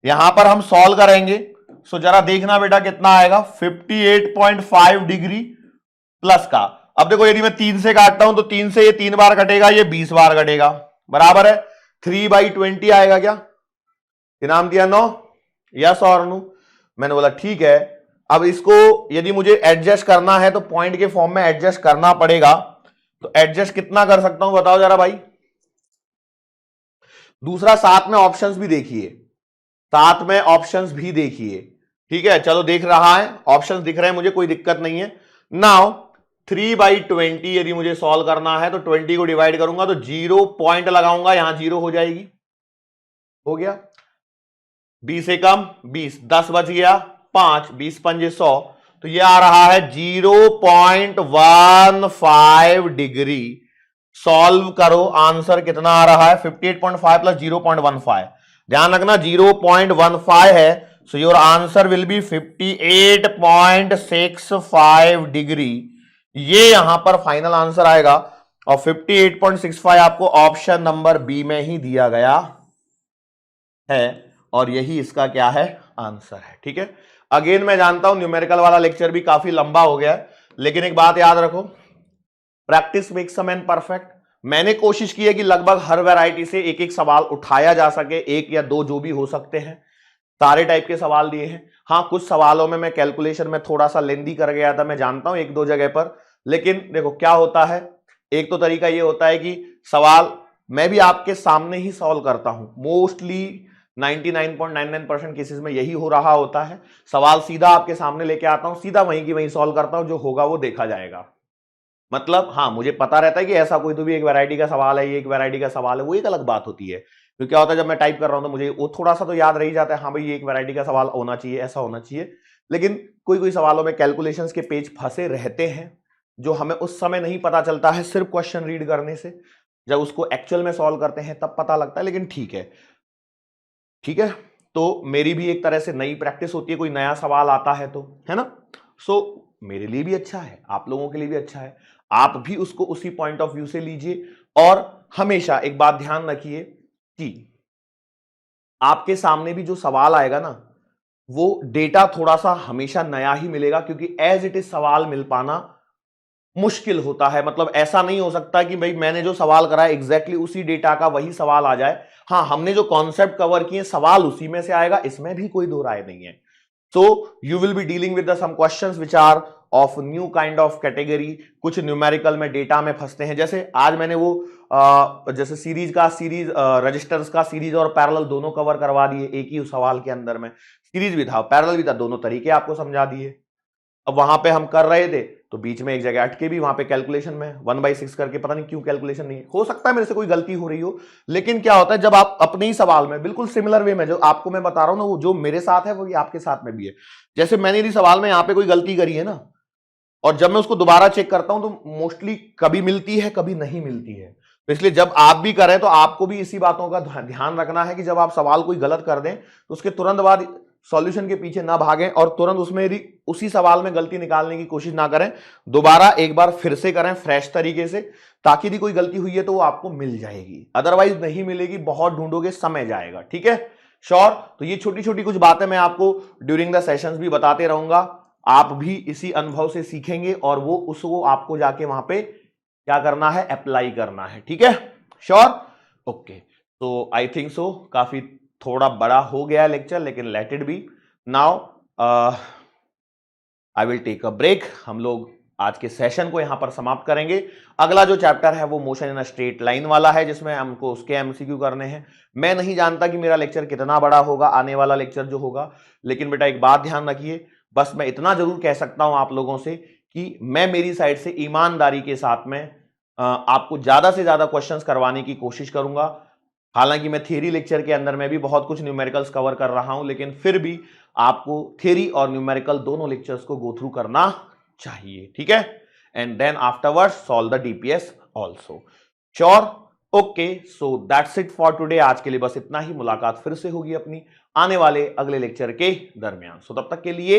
यहां पर हम सॉल्व करेंगे, सो जरा देखना बेटा कितना आएगा, 58.5 डिग्री प्लस का, अब देखो यदि मैं 3 से काटता हूं तो 3 से ये 3 बार कटेगा, ये 20 बार कटेगा, बराबर है 3/20 आएगा। क्या इनाम दिया 9, यस और नो, मैंने बोला ठीक है। अब इसको यदि मुझे एडजस्ट करना है तो पॉइंट के फॉर्म में एडजस्ट करना पड़ेगा, तो एडजस्ट कितना कर सकता हूं बताओ जरा भाई। दूसरा साथ में ऑप्शंस भी देखिए, साथ में ऑप्शंस भी देखिए, ठीक है, चलो देख रहा है, ऑप्शंस दिख रहे हैं मुझे, कोई दिक्कत नहीं है। नाउ 3/20 यदि मुझे सॉल्व करना है तो 20 को डिवाइड करूंगा तो 0 पॉइंट लगाऊंगा, यहां 0 हो जाएगी, हो गया 20 से कम 20, 10 बच गया 5, 20 पंजे 100, तो ये आ रहा है 0.15 डिग्री। सॉल्व करो, आंसर कितना आ रहा है 58.5 प्लस 0.15, ध्यान रखना 0.15 है, सो your answer will B 58.65 degree. ये यहां पर फाइनल आंसर आएगा, और 58.65 आपको ऑप्शन नंबर बी में ही दिया गया है, और यही इसका क्या है, आंसर है। ठीक है, अगेन मैं जानता हूं न्यूमेरिकल वाला लेक्चर भी काफी लंबा हो गया है, लेकिन एक बात याद रखो, practice makes a man perfect. मैंने कोशिश की है कि लगभग हर वैरायटी से एक एक सवाल उठाया जा सके, एक या दो जो भी हो सकते हैं, सारे टाइप के सवाल दिए हैं। हाँ, कुछ सवालों में मैं कैलकुलेशन में थोड़ा सा लेंदी कर गया था, मैं जानता हूं एक दो जगह पर, लेकिन देखो क्या होता है, एक तो तरीका ये होता है कि सवाल मैं भी आपके सामने ही सॉल्व करता हूं, मोस्टली 99.99% केसेस में यही हो रहा होता है, सवाल सीधा आपके सामने लेके आता हूं, सीधा वहीं की वहीं सॉल्व करता हूं, जो होगा वो देखा जाएगा। मतलब हाँ, मुझे पता रहता है कि ऐसा कोई तो भी एक वैरायटी का सवाल है, ये एक वैरायटी का सवाल है, वो एक अलग बात होती है। तो क्या होता है, जब मैं टाइप कर रहा हूं तो मुझे वो थोड़ा सा तो याद रह ही जाता है, हाँ भाई ये एक वैरायटी का सवाल होना चाहिए, ऐसा होना चाहिए, लेकिन कोई कोई सवालों में कैलकुलेशंस के पेज फंसे रहते हैं, जो हमें उस समय नहीं पता चलता है सिर्फ क्वेश्चन रीड करने से, जब उसको एक्चुअल में सॉल्व करते हैं तब पता लगता है। लेकिन ठीक है, ठीक है, तो मेरी भी एक तरह से नई प्रैक्टिस होती है, कोई नया सवाल आता है तो, है ना, सो मेरे लिए भी अच्छा है, आप लोगों के लिए भी अच्छा है, आप भी उसको उसी पॉइंट ऑफ व्यू से लीजिए। और हमेशा एक बात ध्यान रखिए कि आपके सामने भी जो सवाल आएगा ना, वो डेटा थोड़ा सा हमेशा नया ही मिलेगा, क्योंकि एज इट इज सवाल मिल पाना मुश्किल होता है। मतलब ऐसा नहीं हो सकता कि भाई मैंने जो सवाल करा है एग्जैक्टली उसी डेटा का वही सवाल आ जाए। हाँ, हमने जो कॉन्सेप्ट कवर किए सवाल उसी में से आएगा, इसमें भी कोई दो राय नहीं है। So you will be dealing with some questions which are of new kind of category, कुछ न्यूमेरिकल में डेटा में फंसते हैं। जैसे आज मैंने वो जैसे सीरीज रजिस्टर्स का सीरीज और पैरेलल दोनों कवर करवा दिए एक ही सवाल के अंदर में, सीरीज भी था पैरेलल भी था, दोनों तरीके आपको समझा दिए। अब वहां पे हम कर रहे थे तो बीच में एक जगह अटके भी, वहां पे कैलकुलेशन में 1/6 करके पता नहीं क्यों कैलकुलेशन नहीं हो सकता है मेरे से कोई गलती हो रही हो, लेकिन क्या होता है जब आप अपने ही सवाल में बिल्कुल सिमिलर वे में जो आपको मैं बता रहा हूं ना, वो जो मेरे साथ है वो आपके साथ में भी है। जैसे मैंने यदि सवाल में यहां पे कोई गलती करी है ना, और जब मैं उसको दोबारा चेक करता हूं तो मोस्टली कभी मिलती है कभी नहीं मिलती है। तो इसलिए जब आप भी करें तो आपको भी इसी बातों का ध्यान रखना है कि जब आप सवाल कोई गलत कर दें तो उसके तुरंत बाद सॉल्यूशन के पीछे ना भागें और तुरंत उसमें उसी सवाल में गलती निकालने की कोशिश ना करें। दोबारा एक बार फिर से करें फ्रेश तरीके से, ताकि यदि कोई गलती हुई है तो वो आपको मिल जाएगी, अदरवाइज नहीं मिलेगी, बहुत ढूंढोगे, समय जाएगा। ठीक है, श्योर। तो ये छोटी छोटी कुछ बातें मैं आपको ड्यूरिंग द सेशंस भी बताते रहूंगा, आप भी इसी अनुभव से सीखेंगे और वो उसको आपको जाके वहां पे क्या करना है, अप्लाई करना है। ठीक है, श्योर, ओके। तो आई थिंक सो काफी थोड़ा बड़ा हो गया लेक्चर, लेकिन let it be. Now I will take a break. हम लोग आज के सेशन को यहां पर समाप्त करेंगे। अगला जो चैप्टर है वो motion in a straight line वाला है, जिसमें हमको उसके एमसीक्यू करने हैं। मैं नहीं जानता कि मेरा लेक्चर कितना बड़ा होगा, आने वाला लेक्चर जो होगा, लेकिन बेटा एक बात ध्यान रखिए, बस मैं इतना जरूर कह सकता हूं आप लोगों से कि मैं मेरी साइड से ईमानदारी के साथ में आपको ज्यादा से ज्यादा क्वेश्चंस करवाने की कोशिश करूंगा। हालांकि मैं थियरी लेक्चर के अंदर में भी बहुत कुछ न्यूमेरिकल्स कवर कर रहा हूं, लेकिन फिर भी आपको थियरी और न्यूमेरिकल दोनों लेक्चर्स को गो थ्रू करना चाहिए। ठीक है, and then afterwards solve the DPS also. Sure, okay. So that's it for today. आज के लिए बस इतना ही। मुलाकात फिर से होगी अपनी आने वाले अगले लेक्चर के दरमियान। सो तब तक के लिए